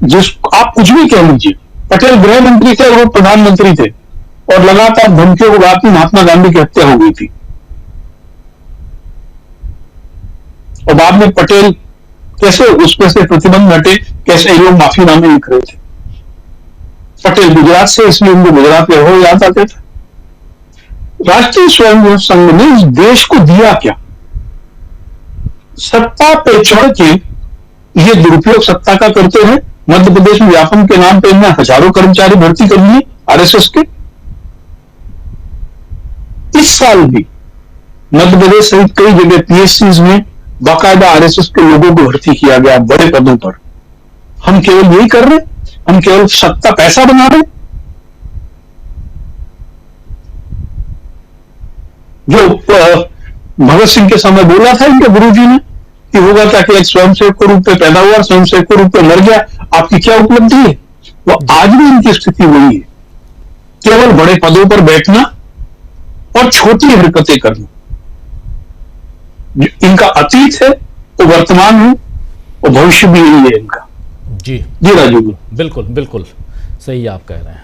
Speaker 6: जिस आप कुछ भी कह लीजिए, पटेल गृह मंत्री थे और वो प्रधानमंत्री थे, और लगातार धमकियों के बाद में महात्मा गांधी की हत्या हो गई थी, और बाद में पटेल कैसे उसमें से प्रतिबंध हटे, कैसे ये लोग माफीनामे लिख रहे थे। पटेल गुजरात से, इसलिए उनको गुजरात के हो याद आते थे। राष्ट्रीय स्वयंसेवक संघ ने इस देश को दिया क्या? सत्ता पे चढ़ के ये दुरुपयोग सत्ता का करते हैं। मध्य प्रदेश में व्यापम के नाम पे इनने हजारों कर्मचारी भर्ती कर लिए आरएसएस के। इस साल भी मध्य प्रदेश सहित कई जगह पीएससीज में बाकायदा आरएसएस के लोगों को भर्ती किया गया बड़े पदों पर। हम केवल यही कर रहे, हम केवल सत्ता पैसा बना रहे। जो भगत सिंह के समय बोला था इनके गुरुजी ने कि होगा क्या कि एक स्वयंसेवक के रूप में पैदा हुआ, स्वयंसेवक के रूप में मर गया, आपकी क्या उपलब्धि है? वो आज भी इनकी स्थिति वही है, केवल बड़े पदों पर बैठना और छोटी हरकतें करना। इनका अतीत है, वो वर्तमान है, और भविष्य भी यही है इनका।
Speaker 1: जी
Speaker 6: राजू जी,
Speaker 1: बिल्कुल बिल्कुल सही आप कह रहे हैं।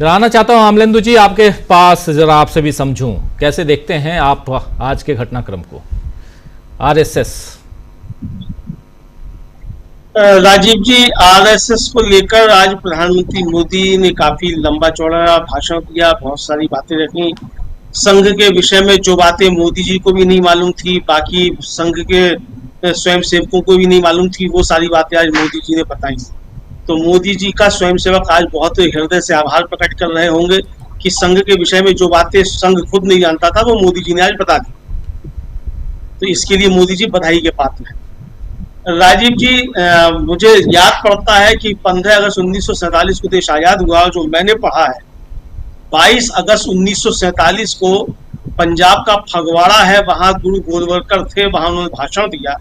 Speaker 1: आना चाहता हूं अमलेंदु जी आपके पास, जरा आपसे भी समझूं, कैसे देखते हैं आप आज के घटनाक्रम को? आरएसएस
Speaker 7: राजीव जी, आरएसएस को लेकर आज प्रधानमंत्री मोदी ने काफी लंबा चौड़ा भाषण दिया, बहुत सारी बातें रखी। संघ के विषय में जो बातें मोदी जी को भी नहीं मालूम थी, बाकी संघ के स्वयंसेवकों को भी नहीं मालूम थी, वो सारी बातें आज मोदी जी ने बताई। तो मोदी जी का स्वयंसेवक आज बहुत हृदय से आभार प्रकट कर रहे होंगे कि संघ के विषय में जो बातें संघ खुद नहीं जानता था वो मोदी जी ने आज बता दी। तो इसके लिए मोदी जी बधाई के पात्र हैं। राजीव जी, मुझे याद पड़ता है कि 15 अगस्त 1947 को देश आजाद हुआ। जो मैंने पढ़ा है, 22 अगस्त 1947 को पंजाब का फगवाड़ा है, वहां गुरु गोलवलकर थे, वहां उन्होंने भाषण दिया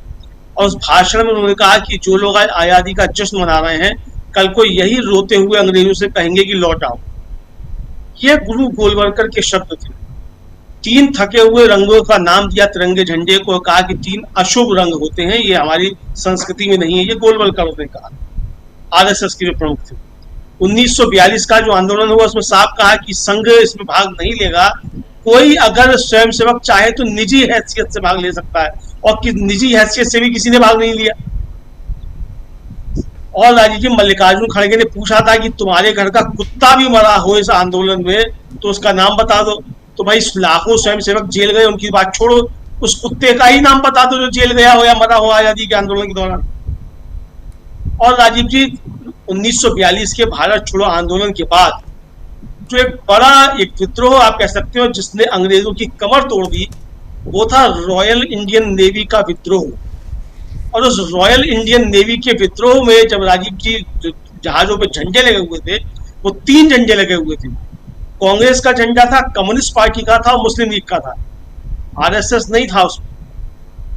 Speaker 7: और उस भाषण में उन्होंने कहा कि जो लोग आज आजादी का जश्न मना रहे हैं, कल को यही रोते हुए अंग्रेजों से कहेंगे कि लौट आओ। ये गुरु गोलवलकर के शब्द थे। 3 थके हुए रंगों का नाम दिया तिरंगे झंडे को, कहा कि 3 अशुभ रंग होते हैं, ये हमारी संस्कृति में नहीं है। ये गोलवलकर ने कहा, आरएसएस के जो प्रमुख थे। 1942 का जो आंदोलन हुआ उसमें साफ कहा कि संघ इसमें भाग नहीं लेगा। कोई अगर स्वयंसेवक चाहे तो निजी हैसियत से भाग ले सकता है, और कि निजी हैसियत से भी किसी ने भाग नहीं लिया। और राजीव जी, मल्लिकार्जुन खड़गे ने पूछा था कि तुम्हारे घर का कुत्ता भी मरा हो इस आंदोलन में तो उसका नाम बता दो। तो भाई लाखों स्वयंसेवक जेल गए, उनकी बात छोड़ो, उस कुत्ते का ही नाम बता दो जो जेल गया हो या मरा हो आजादी के आंदोलन के दौरान। और राजीव जी, 1942 के भारत छोड़ो आंदोलन के बाद जो एक विद्रोह आप कह सकते हो जिसने अंग्रेजों की कमर तोड़ दी, वो था रॉयल इंडियन नेवी का विद्रोह। और उस रॉयल इंडियन नेवी के विद्रोह में जब राजीव जी जहाजों पे झंडे लगे हुए थे, वो 3 झंडे लगे हुए थे। कांग्रेस का झंडा था, कम्युनिस्ट पार्टी का था, मुस्लिम लीग का था। आरएसएस नहीं था उसमें।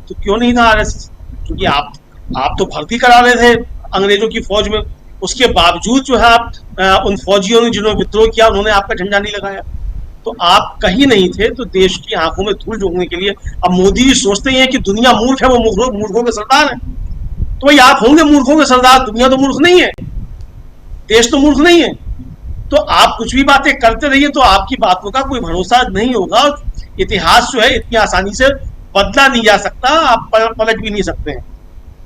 Speaker 7: तो क्यों नहीं था आरएसएस? क्योंकि आप तो भर्ती करा रहे थे अंग्रेजों की फौज में, उसके बावजूद जो है आप उन फौजियों ने जिन्होंने विद्रोह किया उन्होंने आपका झंडा नहीं लगाया। तो आप कहीं नहीं थे। तो देश की आंखों में धूल झोंकने के लिए अब मोदी जी सोचते हैं कि दुनिया मूर्ख है, वो मूर्खों के सरदार है। तो भाई आप होंगे मूर्खों के सरदार, दुनिया तो मूर्ख नहीं है, देश तो मूर्ख नहीं है। तो आप कुछ भी बातें करते रहिए, तो आपकी बातों का कोई भरोसा नहीं होगा। इतिहास जो है इतनी आसानी से बदला नहीं जा सकता, आप पलट भी नहीं सकते हैं।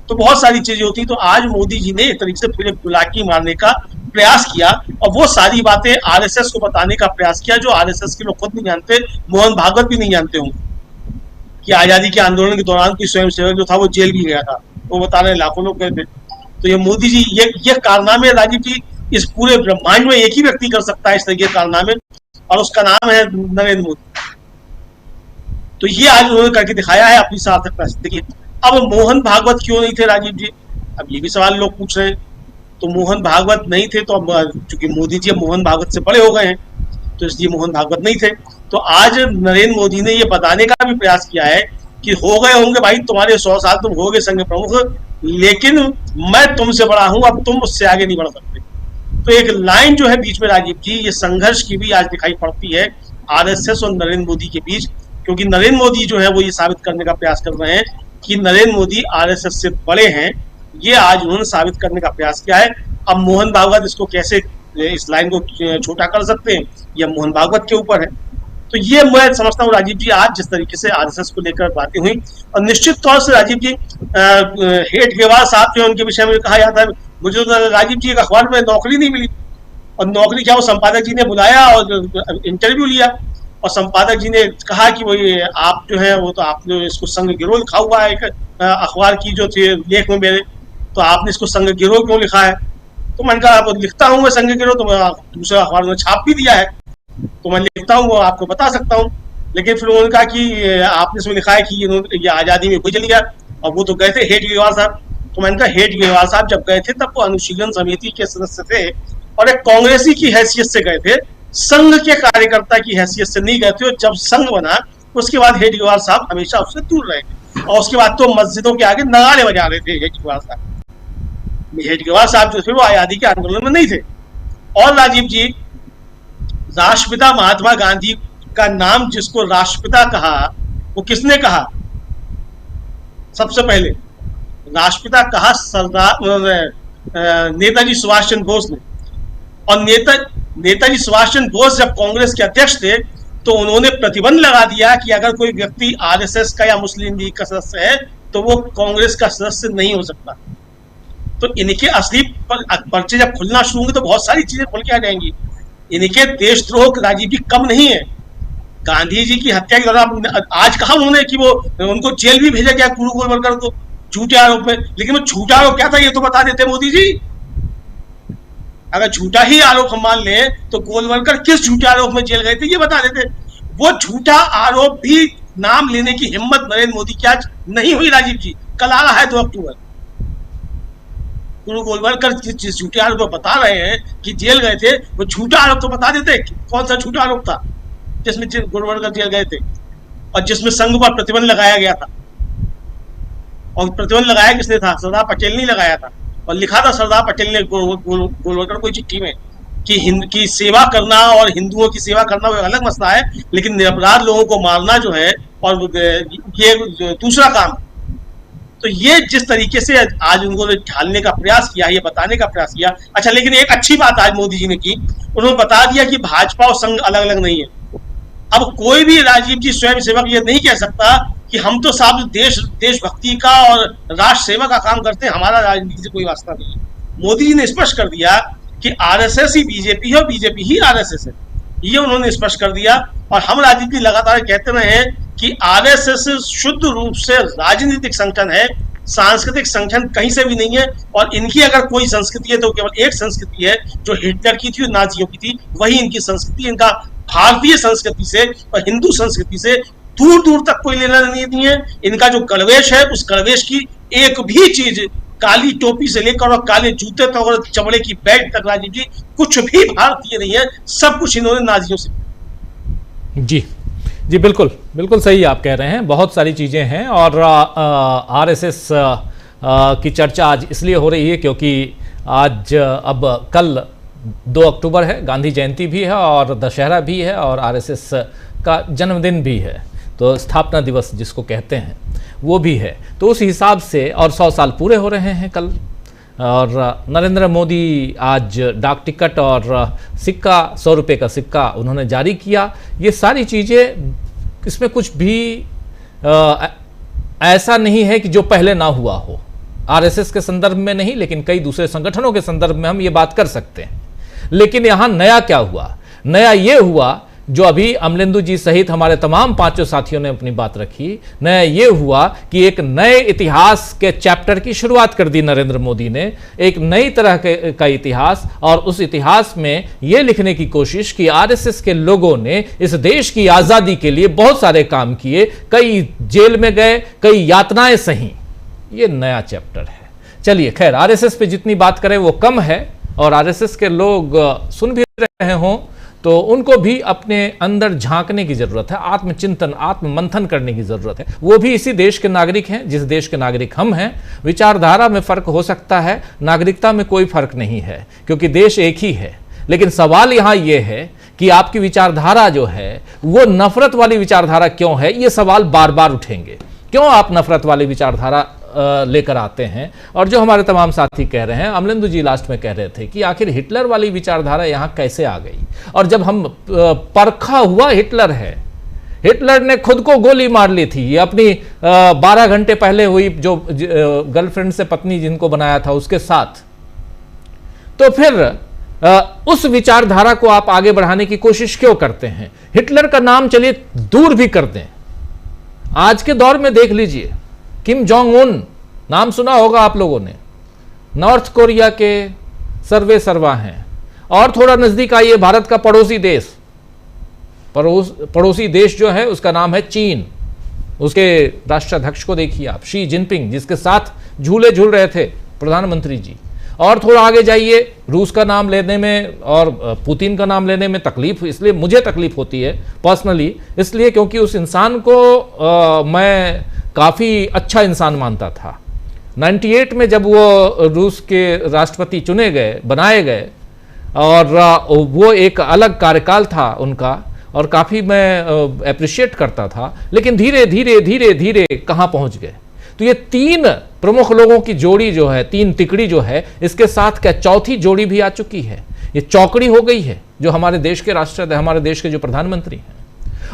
Speaker 7: तो बहुत सारी चीजें होती। तो आज मोदी जी ने एक तरीके से फिर गुलाकी मारने का प्रयास किया और वो सारी बातें आरएसएस को बताने का प्रयास किया जो आरएसएस के लोग खुद नहीं जानते, मोहन भागवत भी नहीं जानते होंगे कि आजादी के आंदोलन के दौरान कोई स्वयंसेवक जो था वो जेल भी गया था। वो बता रहे लाखों लोग गए थे। तो ये मोदी जी ये कारनामे राजीव जी इस पूरे ब्रह्मांड में एक ही व्यक्ति कर सकता है इस तरह के कारनामे, और उसका नाम है नरेंद्र मोदी। तो ये आज उन्होंने करके दिखाया है अपनी सार्थकता से। देखिए, अब मोहन भागवत क्यों नहीं थे राजीव जी? अब ये भी सवाल लोग पूछ रहे हैं। तो मोहन भागवत नहीं थे तो अब चूंकि मोदी जी मोहन भागवत से बड़े हो गए हैं तो इसलिए मोहन भागवत नहीं थे। तो आज नरेंद्र मोदी ने ये बताने का भी प्रयास किया है कि हो गए होंगे भाई तुम्हारे 100 साल, तुम हो गए संघ प्रमुख, लेकिन मैं तुमसे बड़ा हूं, अब तुम उससे आगे नहीं बढ़ सकते। तो एक लाइन जो है बीच में राजीव जी, ये संघर्ष की भी आज दिखाई पड़ती है आरएसएस और नरेंद्र मोदी के बीच, क्योंकि नरेंद्र मोदी जो है वो ये साबित करने का प्रयास कर रहे हैं कि नरेंद्र मोदी आरएसएस से बड़े हैं। ये आज उन्होंने साबित करने का प्रयास किया है। अब मोहन भागवत इसको कैसे, इस लाइन को छोटा कर सकते हैं, यह मोहन भागवत के ऊपर है। तो ये मैं समझता हूँ राजीव जी, आज जिस तरीके से आरएसएस को लेकर बातें हुई, और निश्चित तौर से राजीव जी हेडगेवार साहब जो उनके विषय में कहा जाता है, मुझे तो राजीव जी एक अखबार में नौकरी नहीं मिली, और नौकरी क्या वो संपादक जी ने बुलाया और इंटरव्यू लिया, और संपादक जी ने कहा कि वो ये आप जो है वो तो आपने इसको संघ गिरोह लिखा हुआ है अखबार की जो थी लेख में मेरे, तो आपने इसको संघ गिरोह क्यों लिखा है? तो मैंने कहा आप लिखता हूँ मैं संघ गिरोह, तो मैं दूसरे अखबार में छाप भी दिया है, तो मैं लिखता हूँ वो आपको बता सकता हूँ। लेकिन फिर उन्होंने कहा कि आपने इसमें लिखा है कि ये आज़ादी में कोई चल गया, और वो तो गए थे हेड गेवार साहब। तो मैंने कहा हेड गेवार साहब जब गए थे तब वो अनुशीलन समिति के सदस्य थे और एक कांग्रेसी की हैसियत से गए थे, संघ के कार्यकर्ता की हैसियत से नहीं गए थे। और जब संघ बना उसके बाद हेड गेवार साहब हमेशा उससे दूर रहे, और उसके बाद तो मस्जिदों के आगे नगाड़े बजा रहे थे हेड गेवार साहब। हेड गेवार साहब जो थे वो आजादी के आंदोलन में नहीं थे। और राजीव जी, राष्ट्रपिता महात्मा गांधी का नाम जिसको राष्ट्रपिता कहा वो किसने कहा? सबसे पहले राष्ट्रपिता कहा सरदार नेताजी सुभाष चंद्र बोस ने। और नेताजी सुभाष चंद्र बोस जब कांग्रेस के अध्यक्ष थे तो उन्होंने प्रतिबंध लगा दिया कि अगर कोई व्यक्ति आरएसएस का या मुस्लिम लीग का सदस्य है तो वो कांग्रेस का सदस्य नहीं हो सकता। तो इनके असली पर्चे जब खुलना शुरू होंगे तो बहुत सारी चीजें खुल के आ जाएंगी। इनके देशद्रोह राजीव जी कम नहीं है। गांधी जी की हत्या के दौरान आज कहा उन्होंने कि वो उनको जेल भी भेजा गया गुरु गोलवलकर को झूठे आरोप में, लेकिन वो झूठा आरोप क्या था ये तो बता देते मोदी जी। अगर झूठा ही आरोप हम मान लें तो गोलवलकर किस झूठे आरोप में जेल गए थे ये बता देते। वो झूठा आरोप भी नाम लेने की हिम्मत नरेंद्र मोदी की आज नहीं हुई राजीव जी। कल आ रहा है 2 अक्टूबर। गुरु गोलवलकर जिस झूठे आरोप बता रहे हैं कि जेल गए थे वो झूठा आरोप तो बता देते कौन सा झूठा आरोप था जिसमें गोलवलकर जेल गए थे और जिसमें संघ पर प्रतिबंध लगाया गया था। और प्रतिबंध लगाया किसने था? सरदार पटेल ने लगाया था। और लिखा था सरदार पटेल ने गोलवलकर को चिट्ठी में कि सेवा करना और हिंदुओं की सेवा करना वो अलग मसला है, लेकिन निरपराध लोगों को मारना जो है और ये दूसरा काम। तो ये जिस तरीके से आज उन्होंने ढालने का प्रयास किया, ये बताने का प्रयास किया। अच्छा, लेकिन एक अच्छी बात आज मोदी जी ने की, उन्होंने बता दिया कि भाजपा और संघ अलग अलग नहीं है। अब कोई भी राजीव जी स्वयं सेवक ये नहीं कह सकता कि हम तो साहब देशभक्ति का और राष्ट्र सेवा का काम करते हैं, हमारा राजनीति से कोई वास्ता नहीं है। मोदी जी ने स्पष्ट कर दिया कि आरएसएस ही बीजेपी है और बीजेपी ही आरएसएस है, ये उन्होंने स्पष्ट कर दिया। और हम राजीव जी लगातार कहते रहे हैं कि आरएसएस शुद्ध रूप से राजनीतिक संगठन है, सांस्कृतिक संगठन कहीं से भी नहीं है। और इनकी अगर कोई संस्कृति है तो केवल एक संस्कृति है जो हिटलर की थी और नाजियों की थी, वही इनकी संस्कृति। इनका भारतीय संस्कृति से और हिंदू संस्कृति से दूर दूर तक कोई लेना नहीं है। इनका जो गणवेश है उस गणवेश की एक भी चीज, काली टोपी से लेकर और काले जूते तक और चमड़े की बेल्ट तक राजीव जी कुछ भी भारतीय नहीं है। सब कुछ इन्होंने नाजियों से।
Speaker 1: जी जी, बिल्कुल बिल्कुल सही आप कह रहे हैं। बहुत सारी चीज़ें हैं और आरएसएस की चर्चा आज इसलिए हो रही है क्योंकि आज अब कल 2 अक्टूबर है, गांधी जयंती भी है और दशहरा भी है और आरएसएस का जन्मदिन भी है, तो स्थापना दिवस जिसको कहते हैं वो भी है। तो उस हिसाब से और 100 साल पूरे हो रहे हैं कल। और नरेंद्र मोदी आज डाक टिकट और सिक्का, 100 रुपये का सिक्का उन्होंने जारी किया। ये सारी चीज़ें, इसमें कुछ भी ऐसा नहीं है कि जो पहले ना हुआ हो। आरएसएस के संदर्भ में नहीं, लेकिन कई दूसरे संगठनों के संदर्भ में हम ये बात कर सकते हैं। लेकिन यहाँ नया क्या हुआ? नया ये हुआ जो अभी अमलेंदु जी सहित हमारे तमाम 5 साथियों ने अपनी बात रखी। नया ये हुआ कि एक नए इतिहास के चैप्टर की शुरुआत कर दी नरेंद्र मोदी ने, एक नई तरह का इतिहास। और उस इतिहास में ये लिखने की कोशिश कि आरएसएस के लोगों ने इस देश की आज़ादी के लिए बहुत सारे काम किए, कई जेल में गए, कई यातनाएं सही। ये नया चैप्टर है। चलिए, खैर, आरएसएस पे जितनी बात करें वो कम है। और आरएसएस के लोग सुन भी रहे हों तो उनको भी अपने अंदर झांकने की जरूरत है, आत्मचिंतन, आत्ममंथन करने की जरूरत है। वो भी इसी देश के नागरिक हैं जिस देश के नागरिक हम हैं। विचारधारा में फर्क हो सकता है, नागरिकता में कोई फर्क नहीं है, क्योंकि देश एक ही है। लेकिन सवाल यहाँ ये है कि आपकी विचारधारा जो है वो नफरत वाली विचारधारा क्यों है? ये सवाल बार बार उठेंगे। क्यों आप नफरत वाली विचारधारा लेकर आते हैं? और जो हमारे तमाम साथी कह रहे हैं, अमलेंदु जी लास्ट में कह रहे थे कि आखिर हिटलर वाली विचारधारा यहाँ कैसे आ गई? और जब हम परखा हुआ हिटलर है, हिटलर ने खुद को गोली मार ली थी। ये अपनी 12 घंटे पहले हुई जो गर्लफ्रेंड से पत्नी जिनको बनाया था उसके साथ। तो फिर उस विचारधारा को आप आगे बढ़ाने की कोशिश क्यों करते हैं? हिटलर का नाम चलिए दूर भी कर दें, आज के दौर में देख लीजिए, किम जोंग उन नाम सुना होगा आप लोगों ने, नॉर्थ कोरिया के सर्वे सर्वा हैं। और थोड़ा नजदीक आइए, भारत का पड़ोसी देश, पड़ोसी देश जो है उसका नाम है चीन। उसके राष्ट्राध्यक्ष को देखिए आप, शी जिनपिंग, जिसके साथ झूले झूल रहे थे प्रधानमंत्री जी। और थोड़ा आगे जाइए, रूस का नाम लेने में और पुतिन का नाम लेने में तकलीफ, इसलिए मुझे तकलीफ होती है पर्सनली, इसलिए क्योंकि उस इंसान को मैं काफ़ी अच्छा इंसान मानता था। 98 में जब वो रूस के राष्ट्रपति चुने गए, बनाए गए, और वो एक अलग कार्यकाल था उनका, और काफ़ी मैं अप्रिशिएट करता था, लेकिन धीरे धीरे धीरे धीरे कहाँ पहुँच गए। तो ये तीन प्रमुख लोगों की जोड़ी जो है, तीन तिकड़ी जो है, इसके साथ क्या चौथी जोड़ी भी आ चुकी है, ये चौकड़ी हो गई है जो हमारे देश के हमारे देश के जो प्रधानमंत्री हैं।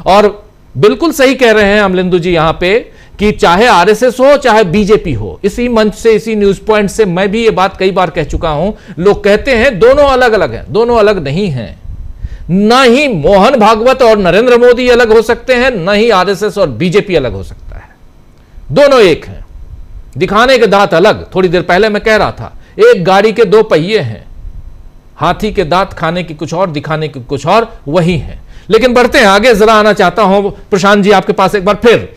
Speaker 1: और बिल्कुल सही कह रहे हैं अमलेंदु जी यहाँ पे कि चाहे आरएसएस हो चाहे बीजेपी हो, इसी मंच से, इसी न्यूज पॉइंट से मैं भी ये बात कई बार कह चुका हूं, लोग कहते हैं दोनों अलग अलग हैं, दोनों अलग नहीं हैं। ना ही मोहन भागवत और नरेंद्र मोदी अलग हो सकते हैं, ना ही आरएसएस और बीजेपी अलग हो सकता है, दोनों एक हैं। दिखाने के दांत अलग, थोड़ी देर पहले मैं कह रहा था, एक गाड़ी के दो पहिए हैं, हाथी के दांत खाने की कुछ और, दिखाने की कुछ और, वही है। लेकिन बढ़ते हैं आगे, जरा आना चाहता हूं प्रशांत जी आपके पास एक बार फिर,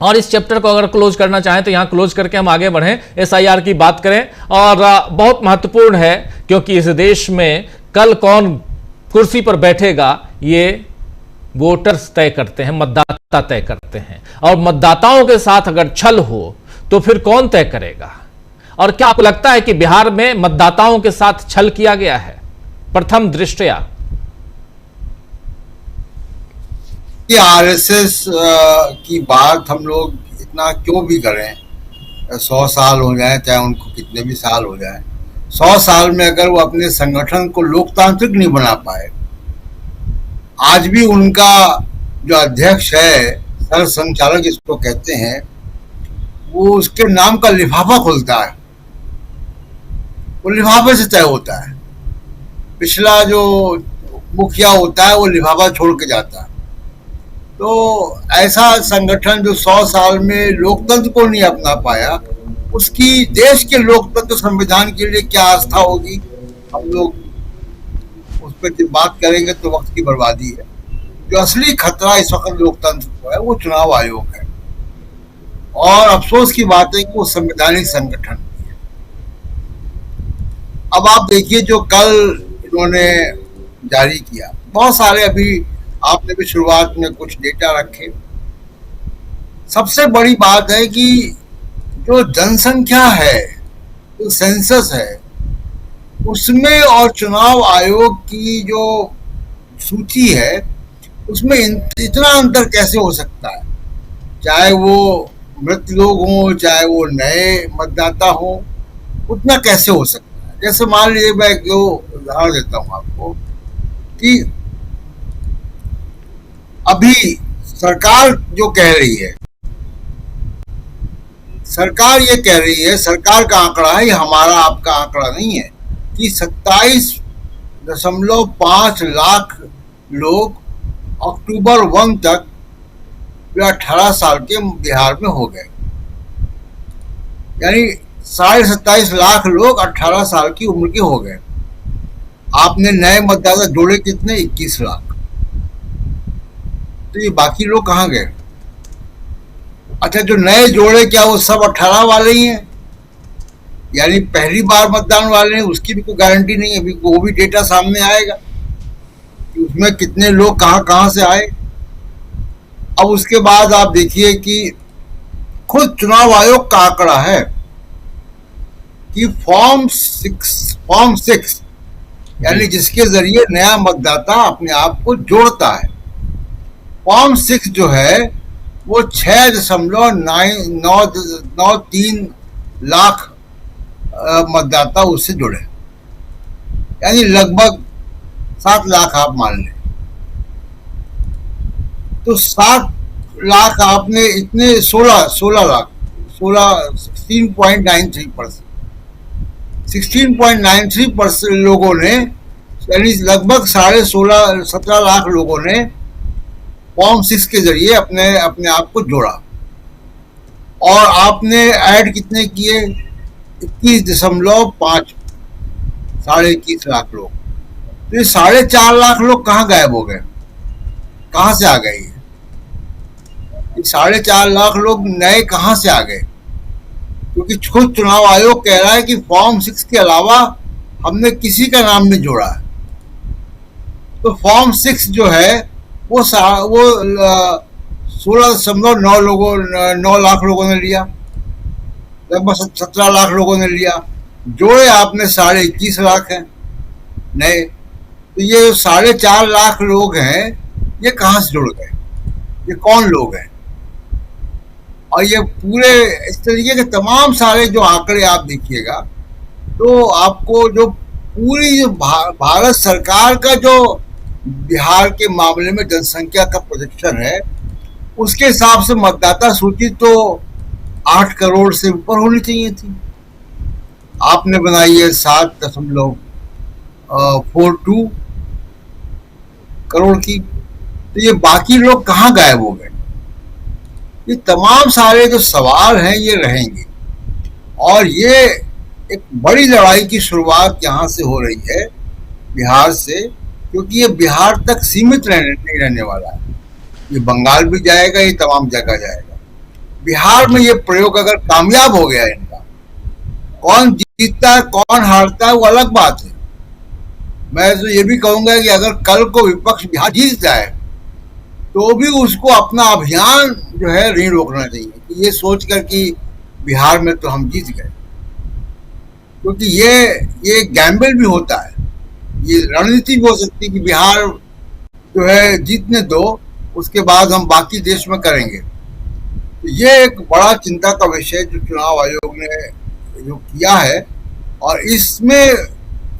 Speaker 1: और इस चैप्टर को अगर क्लोज करना चाहें तो यहां क्लोज करके हम आगे बढ़ें, एसआईआर की बात करें। और बहुत महत्वपूर्ण है, क्योंकि इस देश में कल कौन कुर्सी पर बैठेगा ये वोटर्स तय करते हैं, मतदाता तय करते हैं, और मतदाताओं के साथ अगर छल हो तो फिर कौन तय करेगा? और क्या आपको लगता है कि बिहार में मतदाताओं के साथ छल किया गया है प्रथम दृष्टया?
Speaker 3: आरएसएस की बात हम लोग इतना क्यों भी करें, 100 साल हो जाए, चाहे उनको कितने भी साल हो जाए, 100 साल में अगर वो अपने संगठन को लोकतांत्रिक नहीं बना पाए, आज भी उनका जो अध्यक्ष है, सर संचालक जिसको कहते हैं, वो उसके नाम का लिफाफा खुलता है, वो लिफाफे से तय होता है। पिछला जो मुखिया होता है वो लिफाफा छोड़ के जाता है। तो ऐसा संगठन जो 100 साल में लोकतंत्र को नहीं अपना पाया, उसकी देश के लोकतंत्र संविधान के लिए क्या आस्था होगी? हम लोग उस पर बात करेंगे तो वक्त की बर्बादी है। जो असली खतरा इस वक्त लोकतंत्र को है वो चुनाव आयोग है, और अफसोस की बात है कि वो संवैधानिक संगठन भी है। अब आप देखिए जो कल इन्होंने जारी किया, बहुत सारे, अभी आपने भी शुरुआत में कुछ डेटा रखे। सबसे बड़ी बात है कि जो जनसंख्या है, जो सेंसस है, उसमें और चुनाव आयोग की जो सूची है उसमें इतना अंतर कैसे हो सकता है? चाहे वो मृत लोग हों, चाहे वो नए मतदाता हों, उतना कैसे हो सकता है? जैसे मान लीजिए, मैं जो उदाहरण देता हूं आपको कि अभी सरकार जो कह रही है, सरकार ये कह रही है, सरकार का आंकड़ा है, ये हमारा आपका आंकड़ा नहीं है, कि 27.5 लाख लोग अक्टूबर 1 तक 18 साल के बिहार में हो गए। यानी 27.5 लाख लोग 18 साल की उम्र के हो गए। आपने नए मतदाता जोड़े कितने? 21 लाख। तो ये बाकी लोग कहाँ गए? अच्छा, जो नए जोड़े क्या वो सब 18 वाले ही हैं? यानी पहली बार मतदान वाले हैं, उसकी भी कोई गारंटी नहीं है। अभी वो भी डेटा सामने आएगा कि उसमें कितने लोग कहाँ से आए। अब उसके बाद आप देखिए कि खुद चुनाव आयोग का आंकड़ा है कि फॉर्म 6 यानी जिसके जरिए नया मतदाता अपने आप को जोड़ता है, फॉर्म 6 जो है वो 6.993 लाख मतदाता उससे जुड़े, यानी लगभग 7 लाख आप मान लें। तो 7 लाख आपने इतने 16 लाख 16.93%। 16.93% लोगों ने, यानी लगभग 17 लाख लोगों ने फॉर्म 6 के जरिए अपने आप को जोड़ा। और आपने ऐड कितने किए? 21.5, 21.5 लाख लोग। तो ये 4.5 लाख लोग कहाँ गायब हो गए? कहाँ से आ गए? ये 4.5 लाख लोग नए कहाँ से आ गए? क्योंकि खुद चुनाव आयोग कह रहा है कि फॉर्म 6 के अलावा हमने किसी का नाम नहीं जोड़ा है। तो फॉर्म 6 जो है वो 16.9 लाख लोगों ने लिया, लगभग 17 लाख लोगों ने लिया, जोड़े आपने 21.5 लाख हैं नए। तो ये 4.5 लाख लोग हैं, ये कहाँ से जुड़ गए? ये कौन लोग हैं? और ये पूरे इस तरीके के तमाम सारे जो आंकड़े आप देखिएगा तो आपको जो पूरी भारत सरकार का जो बिहार के मामले में जनसंख्या का प्रोजेक्शन है, उसके हिसाब से मतदाता सूची तो 8 करोड़ से ऊपर होनी चाहिए थी। आपने बनाई है 7.42 करोड़ की। तो ये बाकी लोग कहाँ गायब हो गए? ये तमाम सारे जो सवाल हैं ये रहेंगे। और ये एक बड़ी लड़ाई की शुरुआत यहाँ से हो रही है, बिहार से, क्योंकि ये बिहार तक सीमित नहीं रहने वाला है। ये बंगाल भी जाएगा, ये तमाम जगह जाएगा। बिहार में ये प्रयोग अगर कामयाब हो गया इनका, कौन जीतता है कौन हारता है वो अलग बात है। मैं तो ये भी कहूंगा कि अगर कल को विपक्ष बिहार जीत जाए तो भी उसको अपना अभियान जो है नहीं रोकना चाहिए कि ये सोचकर कि बिहार में तो हम जीत गए, क्योंकि ये गैम्बल भी होता है, ये रणनीति भी हो सकती है कि बिहार जो है जीतने दो, उसके बाद हम बाकी देश में करेंगे। तो ये एक बड़ा चिंता का विषय जो चुनाव आयोग ने जो किया है। और इसमें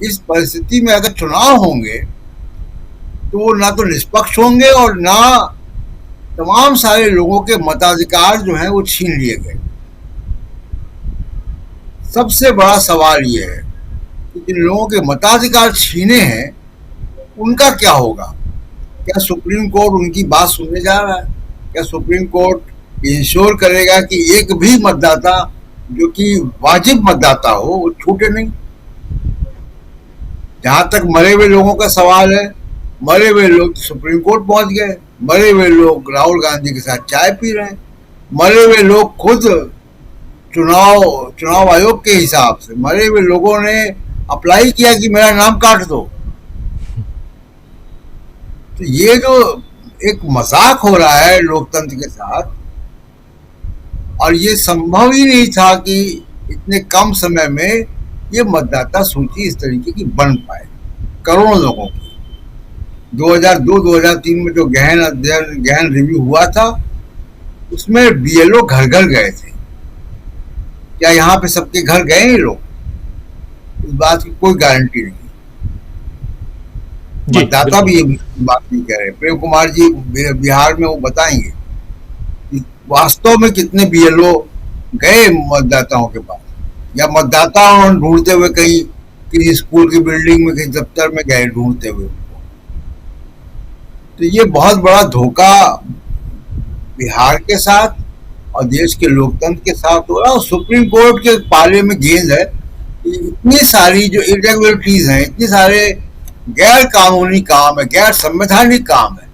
Speaker 3: इस परिस्थिति में अगर चुनाव होंगे तो वो ना तो निष्पक्ष होंगे और ना तमाम सारे लोगों के मताधिकार जो हैं वो छीन लिए गए। सबसे बड़ा सवाल ये है कि जिन लोगों के मताधिकार छीने हैं उनका क्या होगा? क्या सुप्रीम कोर्ट उनकी बात सुनने जा रहा है? क्या सुप्रीम कोर्ट इंश्योर करेगा कि एक भी मतदाता जो कि वाजिब मतदाता हो वो छूटे नहीं? जहां तक मरे हुए लोगों का सवाल है, मरे हुए लोग सुप्रीम कोर्ट पहुंच गए, मरे हुए लोग राहुल गांधी के साथ चाय पी रहे हैं, मरे हुए लोग खुद चुनाव आयोग के हिसाब से मरे हुए लोगों ने अप्लाई किया कि मेरा नाम काट दो। तो ये जो एक मजाक हो रहा है लोकतंत्र के साथ, और ये संभव ही नहीं था कि इतने कम समय में ये मतदाता सूची इस तरीके की बन पाए करोड़ों लोगों की। 2002-2003 में जो गहन रिव्यू हुआ था उसमें बीएलओ घर घर गए थे। क्या यहाँ पे सबके घर गए हैं लोग? इस बात की कोई गारंटी नहीं। मतदाता भी ये बात नहीं कह रहे। प्रेम कुमार जी बिहार में वो बताएंगे कि वास्तव में कितने बीएलओ गए मतदाताओं के पास, या मतदाता ढूंढते हुए कहीं किसी स्कूल की बिल्डिंग में कहीं दफ्तर में गए ढूंढते हुए। तो ये बहुत बड़ा धोखा बिहार के साथ और देश के लोकतंत्र के साथ हो रहा है। और सुप्रीम कोर्ट के पाले में गेंद है कि इतनी सारी जो इरेगुलरिटीज हैं, इतने सारे गैर कानूनी काम है, गैर संवैधानिक काम है,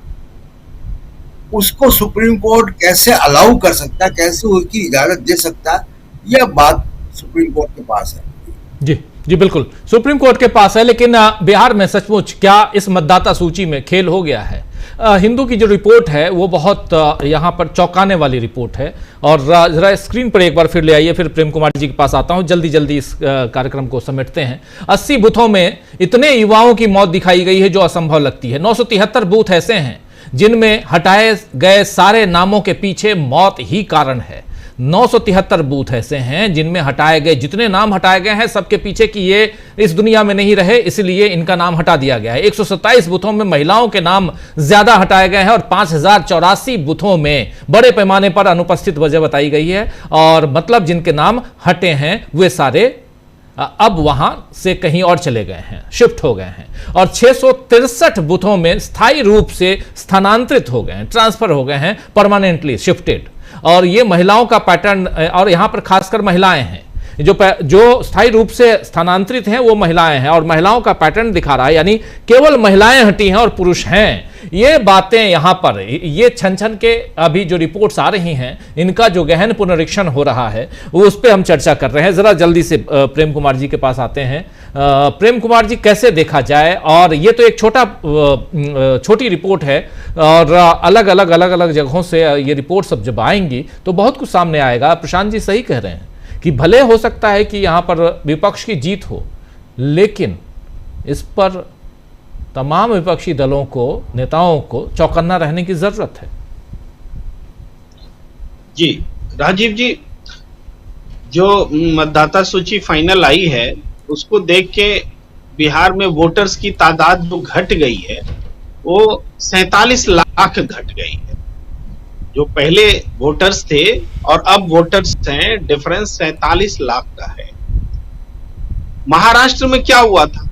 Speaker 3: उसको सुप्रीम कोर्ट कैसे अलाउ कर सकता है, कैसे उसकी इजाजत दे सकता है, यह बात सुप्रीम कोर्ट के पास है।
Speaker 1: जी बिल्कुल, सुप्रीम कोर्ट के पास है। लेकिन बिहार में सचमुच क्या इस मतदाता सूची में खेल हो गया है? हिंदू की जो रिपोर्ट है वो बहुत यहाँ पर चौंकाने वाली रिपोर्ट है। और जरा स्क्रीन पर एक बार फिर ले आइए, फिर प्रेम कुमार जी के पास आता हूँ। जल्दी इस कार्यक्रम को समेटते हैं। 80 बूथों में इतने युवाओं की मौत दिखाई गई है जो असंभव लगती है। 973 बूथ ऐसे हैं जिनमें हटाए गए सारे नामों के पीछे मौत ही कारण है। 973 बूथ ऐसे हैं जिनमें हटाए गए, जितने नाम हटाए गए हैं सबके पीछे कि ये इस दुनिया में नहीं रहे इसलिए इनका नाम हटा दिया गया है। 127 बूथों में महिलाओं के नाम ज्यादा हटाए गए हैं और 5084 बूथों में बड़े पैमाने पर अनुपस्थित वजह बताई गई है। और मतलब जिनके नाम हटे हैं वे सारे अब वहां से कहीं और चले गए हैं, शिफ्ट हो गए हैं और 663 बूथों में स्थायी रूप से स्थानांतरित हो गए हैं, ट्रांसफर हो गए हैं, परमानेंटली शिफ्टेड। और ये महिलाओं का पैटर्न, और यहां पर खासकर महिलाएं हैं, जो स्थायी रूप से स्थानांतरित हैं वो महिलाएं हैं और महिलाओं का पैटर्न दिखा रहा है, यानी केवल महिलाएं हटी हैं और पुरुष हैं। ये बातें यहां पर, ये छन छन के अभी जो रिपोर्ट्स आ रही हैं, इनका जो गहन पुनरीक्षण हो रहा है वो उस पर हम चर्चा कर रहे हैं। जरा जल्दी से प्रेम कुमार जी के पास आते हैं। प्रेम कुमार जी, कैसे देखा जाए, और ये तो एक छोटी रिपोर्ट है और अलग अलग जगहों से ये रिपोर्ट सब जब आएंगी तो बहुत कुछ सामने आएगा। प्रशांत जी सही कह रहे हैं कि भले हो सकता है कि यहां पर विपक्ष की जीत हो, लेकिन इस पर तमाम विपक्षी दलों को, नेताओं को चौकन्ना रहने की जरूरत है।
Speaker 4: जी राजीव जी, जो मतदाता सूची फाइनल आई है उसको देख के बिहार में वोटर्स की तादाद जो घट गई है वो 47 लाख घट गई है। जो पहले वोटर्स थे और अब वोटर्स हैं, डिफरेंस 47 लाख का है। महाराष्ट्र में क्या हुआ था,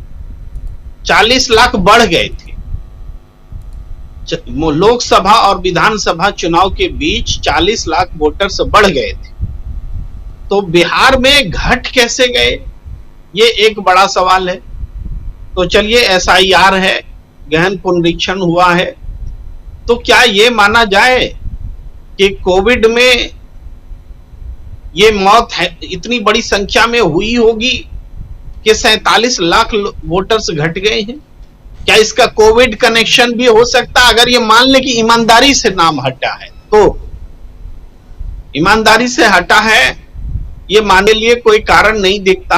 Speaker 4: 40 लाख बढ़ गए थे। लोकसभा और विधानसभा चुनाव के बीच 40 लाख वोटर्स बढ़ गए थे। तो बिहार में घट कैसे गए, ये एक बड़ा सवाल है। तो चलिए, SIR है, गहन पुनरीक्षण हुआ है, तो क्या ये माना जाए कि कोविड में ये मौत है इतनी बड़ी संख्या में हुई होगी कि 47 लाख वोटर्स घट गए हैं? क्या इसका कोविड कनेक्शन भी हो सकता? अगर ये मान ले कि ईमानदारी से नाम हटा है, तो ईमानदारी से हटा है, ये मानने लिए कोई कारण नहीं दिखता।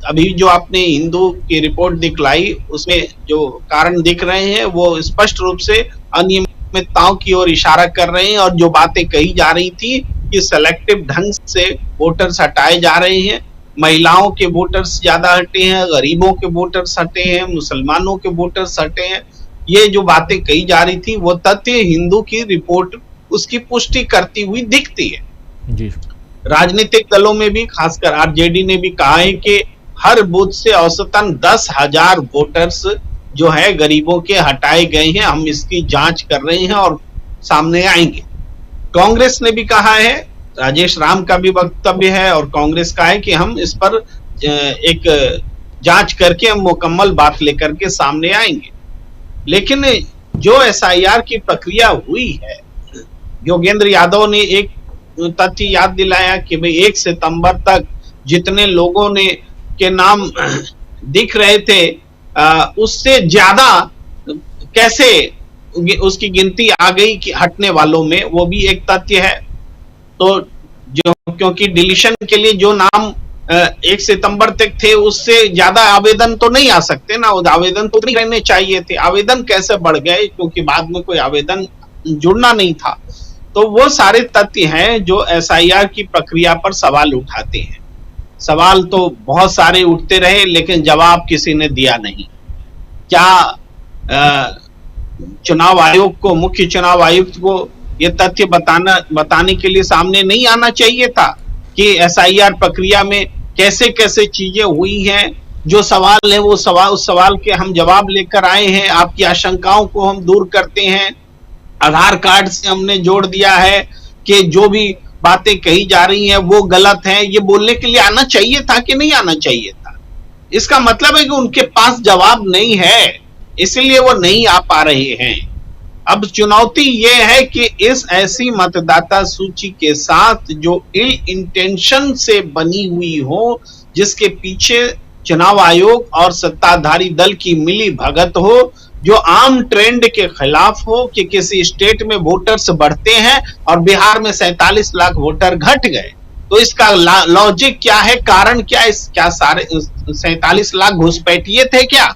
Speaker 4: अभी जो आपने हिंदू की रिपोर्ट दिखलाई, उसमें जो कारण दिख रहे हैं वो स्पष्ट रूप से अनियमितताओं की ओर इशारा कर रहे हैं। और जो बातें कही जा रही थी कि सेलेक्टिव ढंग से वोटर्स हटाए जा रहे हैं, महिलाओं के वोटर्स ज्यादा हटे हैं, गरीबों के वोटर्स हटे हैं, मुसलमानों के वोटर्स हटे हैं, ये जो बातें कही जा रही थी वो तथ्य हिंदू की रिपोर्ट उसकी पुष्टि करती हुई दिखती है।
Speaker 1: जी।
Speaker 4: राजनीतिक दलों में भी, खासकर आरजेडी ने भी कहा है कि हर बूथ से औसतन 10,000 वोटर्स जो है गरीबों के हटाए गए हैं। हम इसकी जांच कर रहे हैं और सामने आएंगे। कांग्रेस ने भी कहा है, राजेश राम का भी वक्तव्य है और कांग्रेस का है कि हम इस पर एक जांच करके हम मुकम्मल बात लेकर के सामने आएंगे। लेकिन जो SIR की प्रक्रिया हुई है, योगेंद्र यादव ने एक तथ्य याद दिलाया कि भाई 1 सितंबर तक जितने लोगों ने के नाम दिख रहे थे उससे ज्यादा कैसे उसकी गिनती आ गई कि हटने वालों में, वो भी एक तथ्य है। तो जो, क्योंकि डिलीशन के लिए जो नाम 1 सितंबर तक थे उससे ज्यादा आवेदन तो नहीं आ सकते ना, आवेदन तो नहीं रहने चाहिए थे। आवेदन कैसे बढ़ गए, क्योंकि बाद में कोई आवेदन जुड़ना नहीं था। तो वो सारे तथ्य हैं जो SIR की प्रक्रिया पर सवाल उठाते हैं। सवाल तो बहुत सारे उठते रहे लेकिन जवाब किसी ने दिया नहीं। क्या चुनाव आयोग को, मुख्य चुनाव आयुक्त को ये तथ्य बताने के लिए सामने नहीं आना चाहिए था कि SIR प्रक्रिया में कैसे कैसे चीजें हुई हैं? जो सवाल है वो उस सवाल के हम जवाब लेकर आए हैं। आपकी आशंकाओं को हम दूर करते हैं। आधार कार्ड से हमने जोड़ दिया है कि जो भी बातें कही जा रही हैं वो गलत हैं। ये बोलने के लिए आना चाहिए था कि नहीं आना चाहिए था? इसका मतलब है कि उनके पास जवाब नहीं है, इसलिए वो नहीं आ पा रहे हैं। अब चुनौती ये है कि इस ऐसी मतदाता सूची के साथ जो इल इंटेंशन से बनी हुई हो, जिसके पीछे चुनाव आयोग और सत्ताधारी दल की मिली भगत हो, जो आम ट्रेंड के खिलाफ हो कि किसी स्टेट में वोटर्स बढ़ते हैं और बिहार में 47 लाख वोटर घट गए। तो इसका लॉजिक क्या है, कारण क्या है? क्या सारे 47 लाख घुसपैठिए थे क्या?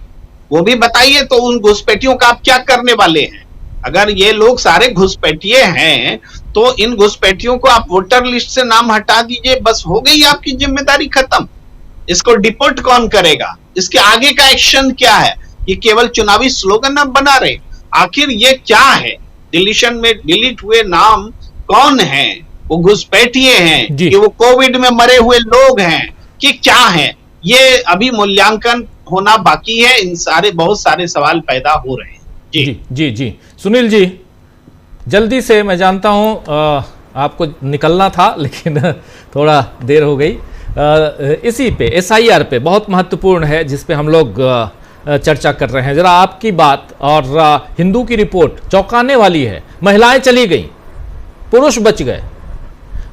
Speaker 4: वो भी बताइए। तो उन घुसपैठियों का आप क्या करने वाले हैं? अगर ये लोग सारे घुसपैठिए हैं तो इन घुसपैठियों को आप वोटर लिस्ट से नाम हटा दीजिए, बस हो गई आपकी जिम्मेदारी खत्म। इसको डिपोर्ट कौन करेगा? इसके आगे का एक्शन क्या है? ये केवल चुनावी स्लोगन आप बना रहे। आखिर ये क्या है? डिलीशन में डिलीट हुए नाम कौन है? वो घुसपैठिए हैं कि वो कोविड में मरे हुए लोग हैं कि क्या है? ये अभी मूल्यांकन होना बाकी है। इन सारे बहुत सारे सवाल पैदा हो रहे हैं। जी
Speaker 1: जी जी जी। सुनील जी, जल्दी से, मैं जानता हूं आपको निकलना था लेकिन थोड़ा देर हो गई। इसी पे SIR पे बहुत महत्वपूर्ण है जिस पे हम लोग चर्चा कर रहे हैं। जरा आपकी बात, और हिंदू की रिपोर्ट चौंकाने वाली है। महिलाएं चली गई, पुरुष बच गए,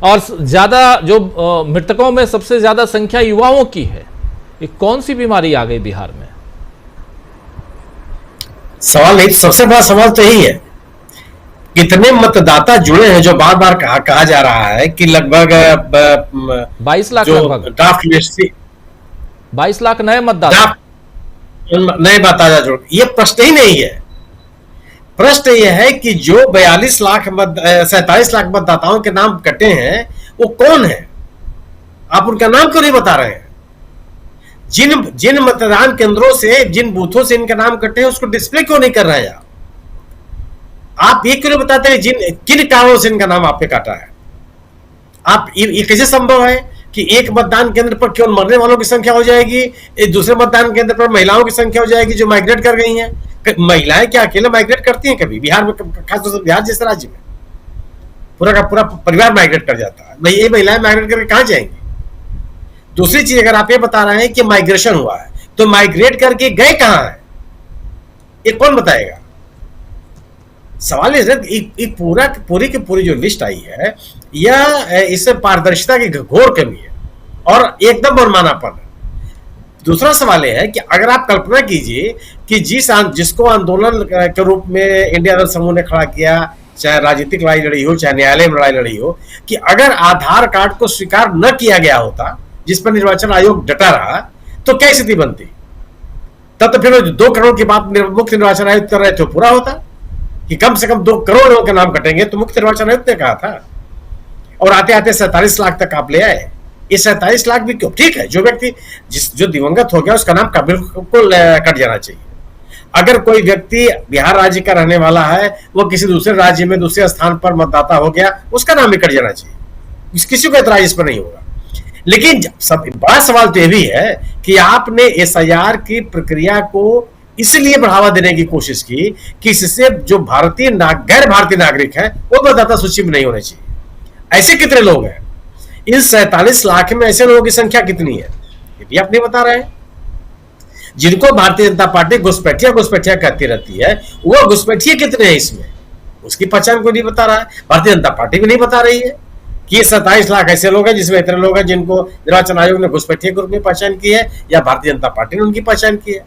Speaker 1: और ज्यादा जो मृतकों में सबसे ज्यादा संख्या युवाओं की है। ये कौन सी बीमारी आ गई बिहार में?
Speaker 5: सवाल नहीं, सबसे बड़ा सवाल तो यही है, कितने मतदाता जुड़े हैं, जो बार बार कहा जा रहा है कि लगभग
Speaker 1: 22 लाख,
Speaker 5: जो
Speaker 1: लगभग
Speaker 5: ड्राफ्ट लिस्ट थी,
Speaker 1: 22 लाख नए मतदाता।
Speaker 5: नए मतदाता जुड़, ये प्रश्न ही नहीं है। प्रश्न यह है कि जो 47 लाख मतदाताओं के नाम कटे हैं वो कौन है? आप उनका नाम क्यों नहीं बता रहे हैं? जिन मतदान केंद्रों से, जिन बूथों से इनके नाम कटे हैं उसको डिस्प्ले क्यों नहीं कर रहे हैं आप ये क्यों नहीं बताते हैं किन कारणों से इनका नाम आपने काटा है? आप ये कैसे संभव है कि एक मतदान केंद्र पर केवल मरने वालों की संख्या हो जाएगी, एक दूसरे मतदान केंद्र पर महिलाओं की संख्या हो जाएगी जो माइग्रेट कर गई हैं? महिलाएं क्या अकेले माइग्रेट करती हैं कभी? बिहार में, खासतौर से बिहार जैसे राज्य में पूरा का पूरा परिवार माइग्रेट कर जाता है। ये महिलाएं माइग्रेट करके कहां जाएंगी? दूसरी चीज, अगर आप ये बता रहे हैं कि माइग्रेशन हुआ है, तो माइग्रेट करके गए कहां है? ये कौन बताएगा? सवाल ये पूरी की पूरी जो लिस्ट आई है, यह इससे पारदर्शिता की घोर कमी है और एकदम मनमानापन है। दूसरा सवाल यह है कि अगर आप कल्पना कीजिए कि जिसको आंदोलन के रूप में इंडिया दल समूह ने खड़ा किया, चाहे राजनीतिक लड़ाई लड़ी हो, चाहे न्यायालय में लड़ाई लड़ी हो, कि अगर आधार कार्ड को स्वीकार न किया गया होता, जिस पर निर्वाचन आयोग डटा रहा, तो क्या स्थिति बनती? तब तो फिर 2 करोड़ की बात मुख्य निर्वाचन आयुक्त कर रहे थे, पूरा होता कि कम से कम 2 करोड़ लोगों के नाम कटेंगे, तो मुख्य निर्वाचन आयुक्त ने कहा था। और आते आते 47 लाख तक आप ले आए। ये 47 लाख भी क्यों? ठीक है, जो व्यक्ति जो दिवंगत हो गया उसका नाम बिल्कुल कट जाना चाहिए। अगर कोई व्यक्ति बिहार राज्य का रहने वाला है, वो किसी दूसरे राज्य में दूसरे स्थान पर मतदाता हो गया, उसका नाम भी कट जाना चाहिए। किसी को एतराज इस पर नहीं होगा। लेकिन बड़ा सवाल तो यह भी है कि आपने SIR की प्रक्रिया को इसलिए बढ़ावा देने की कोशिश की कि इससे जो गैर भारतीय नागरिक हैं वो मतदाता सूची में नहीं होने चाहिए। ऐसे कितने लोग हैं? इन 47 लाख में ऐसे लोगों की संख्या कितनी है ये भी आप नहीं बता रहे हैं। जिनको भारतीय जनता पार्टी घुसपैठिया कहती रहती है, वो घुसपैठिए कितने हैं इसमें, उसकी पहचान कोई नहीं बता रहा है। भारतीय जनता पार्टी भी नहीं बता रही है कि 27 लाख ऐसे लोग हैं जिसमें इतने लोग हैं जिनको निर्वाचन आयोग ने घुसपैठिए के रूप में पहचान की है या भारतीय जनता पार्टी ने उनकी पहचान की है।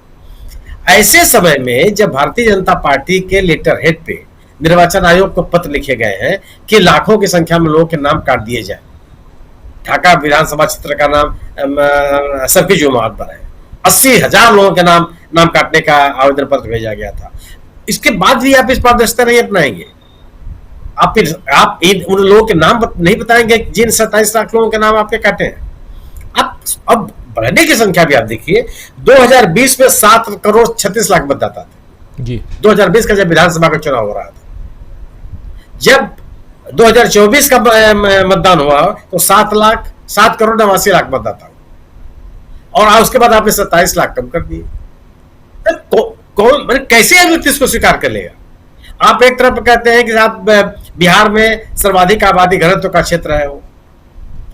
Speaker 5: ऐसे समय में जब भारतीय जनता पार्टी के लेटर हेड पे निर्वाचन आयोग को पत्र लिखे गए हैं कि लाखों की संख्या में लोगों के नाम काट दिए जाए, ढाका विधानसभा क्षेत्र का नाम सबकी जुम्मेवार पर है, 80,000 लोगों के नाम काटने का आवेदन पत्र भेजा गया था। इसके बाद भी आप इस पारदर्शिता नहीं अपनाएंगे। आप उन लोगों के नाम नहीं बताएंगे जिन 27 लाख लोगों के नाम आपके काटे हैं। आप अब बढ़ने की संख्या भी आप देखिए, 2020 में 7 करोड़ 36 लाख मतदाता थे जी। 2020 का जब विधानसभा का चुनाव हो रहा था, जब 2024 का मतदान हुआ तो 7 करोड़ 89 लाख मतदाता हुआ, और उसके बाद आपने 27 लाख कम कर दिए। कौन कैसे व्यक्ति इसको स्वीकार कर लेगा? आप एक तरफ कहते हैं कि आप बिहार में सर्वाधिक आबादी घनत्व का क्षेत्र है, वो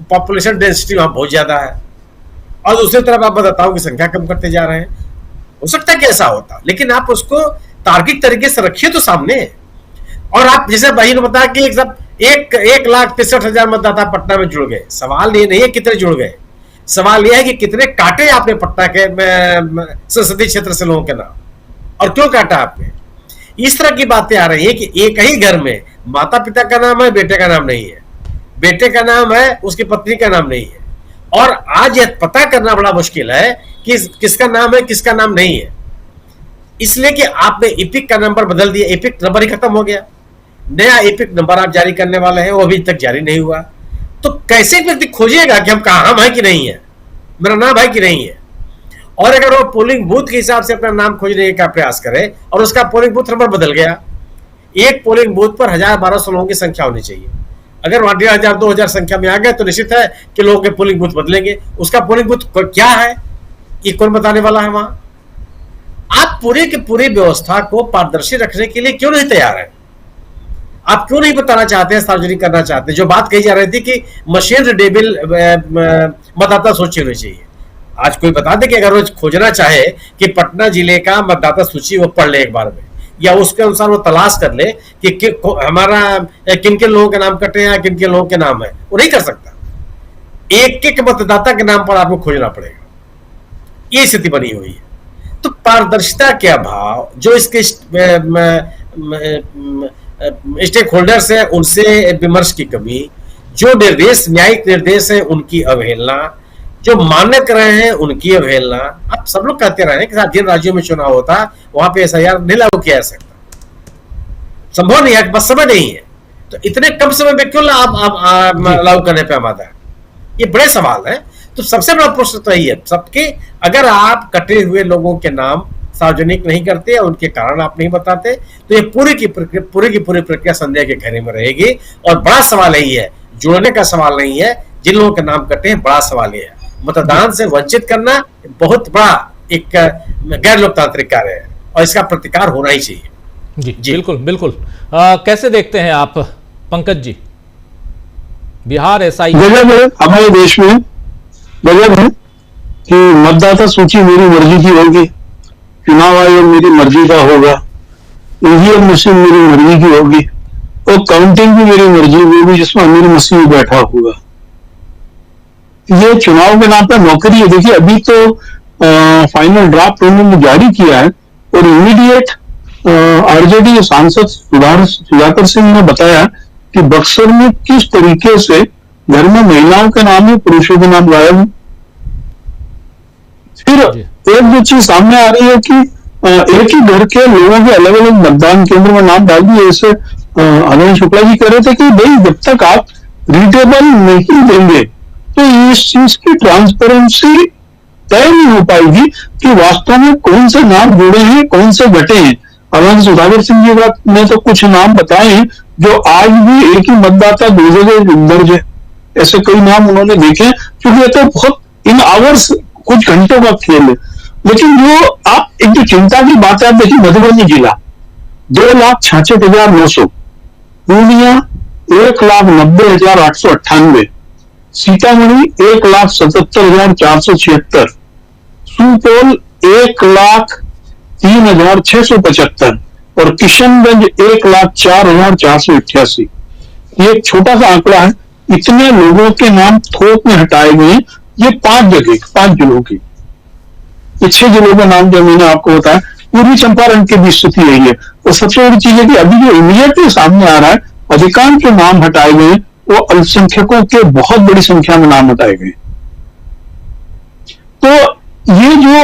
Speaker 5: पॉपुलेशन डेंसिटी वहां बहुत ज्यादा है, और दूसरी तरफ आप मतदाताओं की संख्या कम करते जा रहे हैं। हो सकता है कि ऐसा होता, लेकिन आप उसको तार्किक तरीके से रखिए तो सामने। और आप जैसे भाई ने बताया कि 1,63,000 मतदाता पटना में जुड़ गए। सवाल ये नहीं है कितने जुड़ गए, सवाल यह है कि कितने काटे आपने पटना के संसदीय क्षेत्र से लोगों के नाम, और क्यों काटा आपने? इस तरह की बातें आ रही है कि एक ही घर में माता पिता का नाम है, बेटे का नाम नहीं है, बेटे का नाम है, उसकी पत्नी का नाम नहीं है। और आज यह पता करना बड़ा मुश्किल है कि किसका नाम है किसका नाम नहीं है, इसलिए कि आपने एपिक का नंबर बदल दिया। एपिक नंबर ही खत्म हो गया, नया एपिक नंबर आप जारी करने वाले हैं, वो अभी तक जारी नहीं हुआ। तो कैसे व्यक्ति खोजिएगा कि हम है कि नहीं है, मेरा नाम है कि नहीं है? और अगर वो पोलिंग बूथ के हिसाब से अपना नाम खोजने का प्रयास करे और उसका पोलिंग बूथ नंबर बदल गया, एक पोलिंग बूथ पर 1,000-1,200 लोगों की संख्या होनी चाहिए। अगर वहां 1,500-2,000 संख्या में आ गए तो निश्चित है कि लोगों के पोलिंग बूथ बदलेंगे। उसका पोलिंग बूथ क्या है ये कौन बताने वाला है वहां? आप पूरे की पूरी व्यवस्था को पारदर्शी रखने के लिए क्यों नहीं तैयार है? आप क्यों नहीं बताना चाहते हैं, सार्वजनिक करना चाहते हैं? जो बात कही जा रही थी कि मशीन रीडेबल मतदाता सूची होनी चाहिए, आज कोई बता दे कि अगर वो खोजना चाहे कि पटना जिले का मतदाता सूची वो पढ़ ले एक बार में, या उसके अनुसार वो तलाश कर ले कि हमारा किन किन लोगों के नाम कटे हैं, किन किन लोगों के नाम है, वो नहीं कर सकता। एक एक मतदाता के नाम पर आपको खोजना पड़ेगा, ये स्थिति बनी हुई है। तो पारदर्शिता के अभाव, जो इसके स्टेक होल्डर्स है उनसे विमर्श की कमी, जो निर्देश, न्यायिक निर्देश है उनकी अवहेलना, जो मानक रहे हैं उनकी अवहेलना। आप सब लोग कहते रहे हैं कि जिन राज्यों में चुनाव होता वहां पे SIR नहीं लागू किया जा सकता, संभव नहीं है, बस समय नहीं है। तो इतने कम समय में क्यों आप लागू करने पे आमादा है? ये बड़े सवाल है। तो सबसे बड़ा प्रश्न तो यही है सबके, अगर आप कटे हुए लोगों के नाम सार्वजनिक नहीं करते, उनके कारण आप नहीं बताते, तो ये पूरी की पूरी प्रक्रिया संदेह के घेरे में रहेगी। और बड़ा सवाल यही है, जोड़ने का सवाल नहीं है, जिन लोगों के नाम कटे हैं, बड़ा सवाल ये है। मतदान से वंचित करना बहुत बड़ा एक गैर लोकतांत्रिक कार्य है और इसका प्रतिकार होना ही चाहिए।
Speaker 1: जी बिल्कुल बिल्कुल। कैसे देखते हैं आप पंकज जी, बिहार SI
Speaker 6: गजब है हमारे देश में, गजब है कि मतदाता सूची मेरी मर्जी की होगी, चुनाव आयोग मेरी मर्जी का होगा, ईवीएम मशीन मेरी मर्जी की होगी, और काउंटिंग भी मेरी मर्जी, वो भी जिसमें अमीर मसीह बैठा होगा। ये चुनाव के नाम पर नौकरी है। देखिए अभी तो फाइनल ड्राफ्ट उन्होंने जारी किया है और इमीडिएट आरजेडी सांसद सुधाकर सिंह ने बताया कि बक्सर में किस तरीके से घर में महिलाओं के नाम है, पुरुषों के नाम गायब है। फिर एक जो चीज सामने आ रही है कि एक ही घर के लोगों के अलग अलग मतदान केंद्र में नाम डाल दिए। ऐसे अनिल शुक्ला जी कह रहे थे कि भाई जब तक आप रीडेबल नहीं देंगे तो इस चीज की ट्रांसपेरेंसी तय नहीं हो पाएगी कि वास्तव में कौन से नाम जुड़े हैं, कौन से घटे हैं। हालांकि सुधाकर सिंह जी ने तो कुछ नाम बताए हैं जो आज भी एक ही मतदाता दो जगह दर्ज है, ऐसे कई नाम उन्होंने देखे, क्योंकि ये तो बहुत इन आवर्स कुछ घंटों का खेल है। लेकिन जो आप एक जो चिंता की बात है, आप देखिए मधुबनी जिला 2,66,900, पूर्णिया 1,90,898, सीतामढ़ी 1,77,476, सुपौल 1,03,675 और किशनगंज 1,04,488। ये एक छोटा सा आंकड़ा है। इतने लोगों के नाम थोक में हटाए गए, ये 5 जिलों के, ये 6 जिलों का नाम जो मैंने आपको बताया, पूर्वी चंपारण की भी स्थिति यही है। और सबसे बड़ी चीज है कि अभी जो इमीडिएटली सामने आ रहा है, अधिकांश जो नाम हटाए गए वो अल्पसंख्यकों के बहुत बड़ी संख्या में नाम हटाए गए। तो ये जो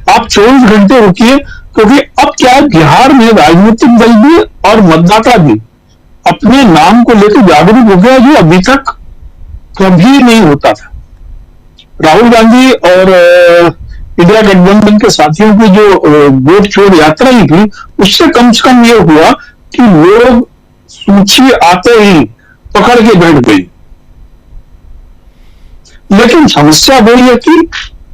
Speaker 6: आप 24 घंटे रुकिए, क्योंकि अब क्या है, बिहार में राजनीतिक दल भी और मतदाता भी अपने नाम को लेकर जागरूक हो गया, जो अभी तक कभी नहीं होता था। राहुल गांधी और इंदिरा गठबंधन के साथियों की जो वोट चोर यात्रा ही थी, उससे कम से कम ये हुआ कि लोग सूची आते ही पकड़ के बैठ गई। लेकिन समस्या वही है कि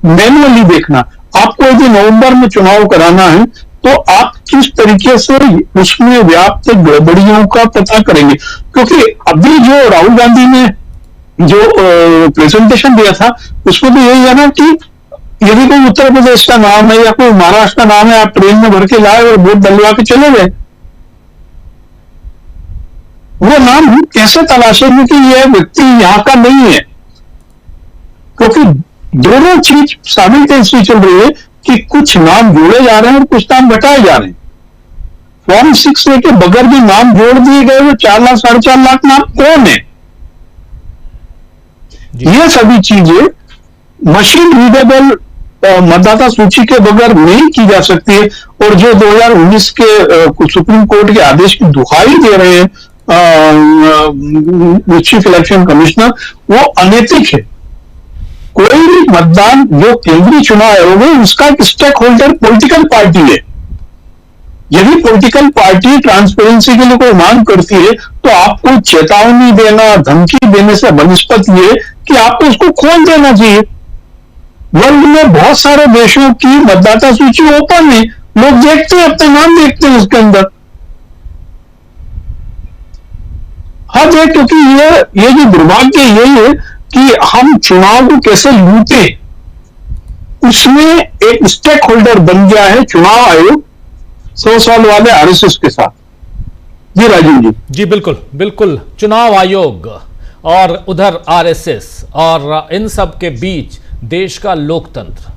Speaker 6: मैनुअली देखना, आपको यदि नवंबर में चुनाव कराना है तो आप किस तरीके से उसमें व्याप्त गड़बड़ियों का पता करेंगे। क्योंकि अभी जो राहुल गांधी ने जो प्रेजेंटेशन दिया था, उसमें तो यही है ना कि यदि कोई उत्तर प्रदेश का नाम है या कोई महाराष्ट्र का नाम है, आप ट्रेन में भर के लाए और वोट डलवा के चले गए। वो नाम कैसे तलाशेंगे कि यह व्यक्ति यहां का नहीं है? क्योंकि दोनों चीज साइमल्टेनियसली चल रही है कि कुछ नाम जोड़े जा रहे हैं और कुछ नाम घटाए जा रहे हैं। फॉर्म 6 के बगैर भी नाम जोड़ दिए गए, वो 4 लाख 4.5 लाख नाम कौन है? ये सभी चीजें मशीन रीडेबल मतदाता सूची के बगैर नहीं की जा सकती है। और जो 2019 के सुप्रीम कोर्ट के आदेश की दुहाई दे रहे हैं चीफ इलेक्शन कमिश्नर, वो अनैतिक है। कोई भी मतदान जो केंद्रीय चुनाव आयोग है, उसका एक स्टेक होल्डर पॉलिटिकल पार्टी है। यदि पॉलिटिकल पार्टी ट्रांसपेरेंसी के लिए कोई मांग करती है तो आपको चेतावनी देना, धमकी देने से बनस्पत ये कि आपको उसको खोल देना चाहिए। वर्ल्ड में बहुत सारे देशों की मतदाता सूची ओपन है, लोग देखते हैं, अपना नाम देखते हैं उसके अंदर। हद है, क्योंकि ये जो दुर्भाग्य यही है कि हम चुनाव को कैसे लूटे, उसमें एक स्टेक होल्डर बन गया है चुनाव आयोग 100 साल वाले आरएसएस के साथ। जी राजीव जी।
Speaker 1: जी बिल्कुल बिल्कुल, चुनाव आयोग और उधर आरएसएस और इन सब के बीच देश का लोकतंत्र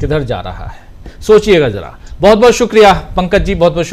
Speaker 1: किधर जा रहा है, सोचिएगा जरा। बहुत बहुत शुक्रिया पंकज जी, बहुत बहुत शुक्रिया।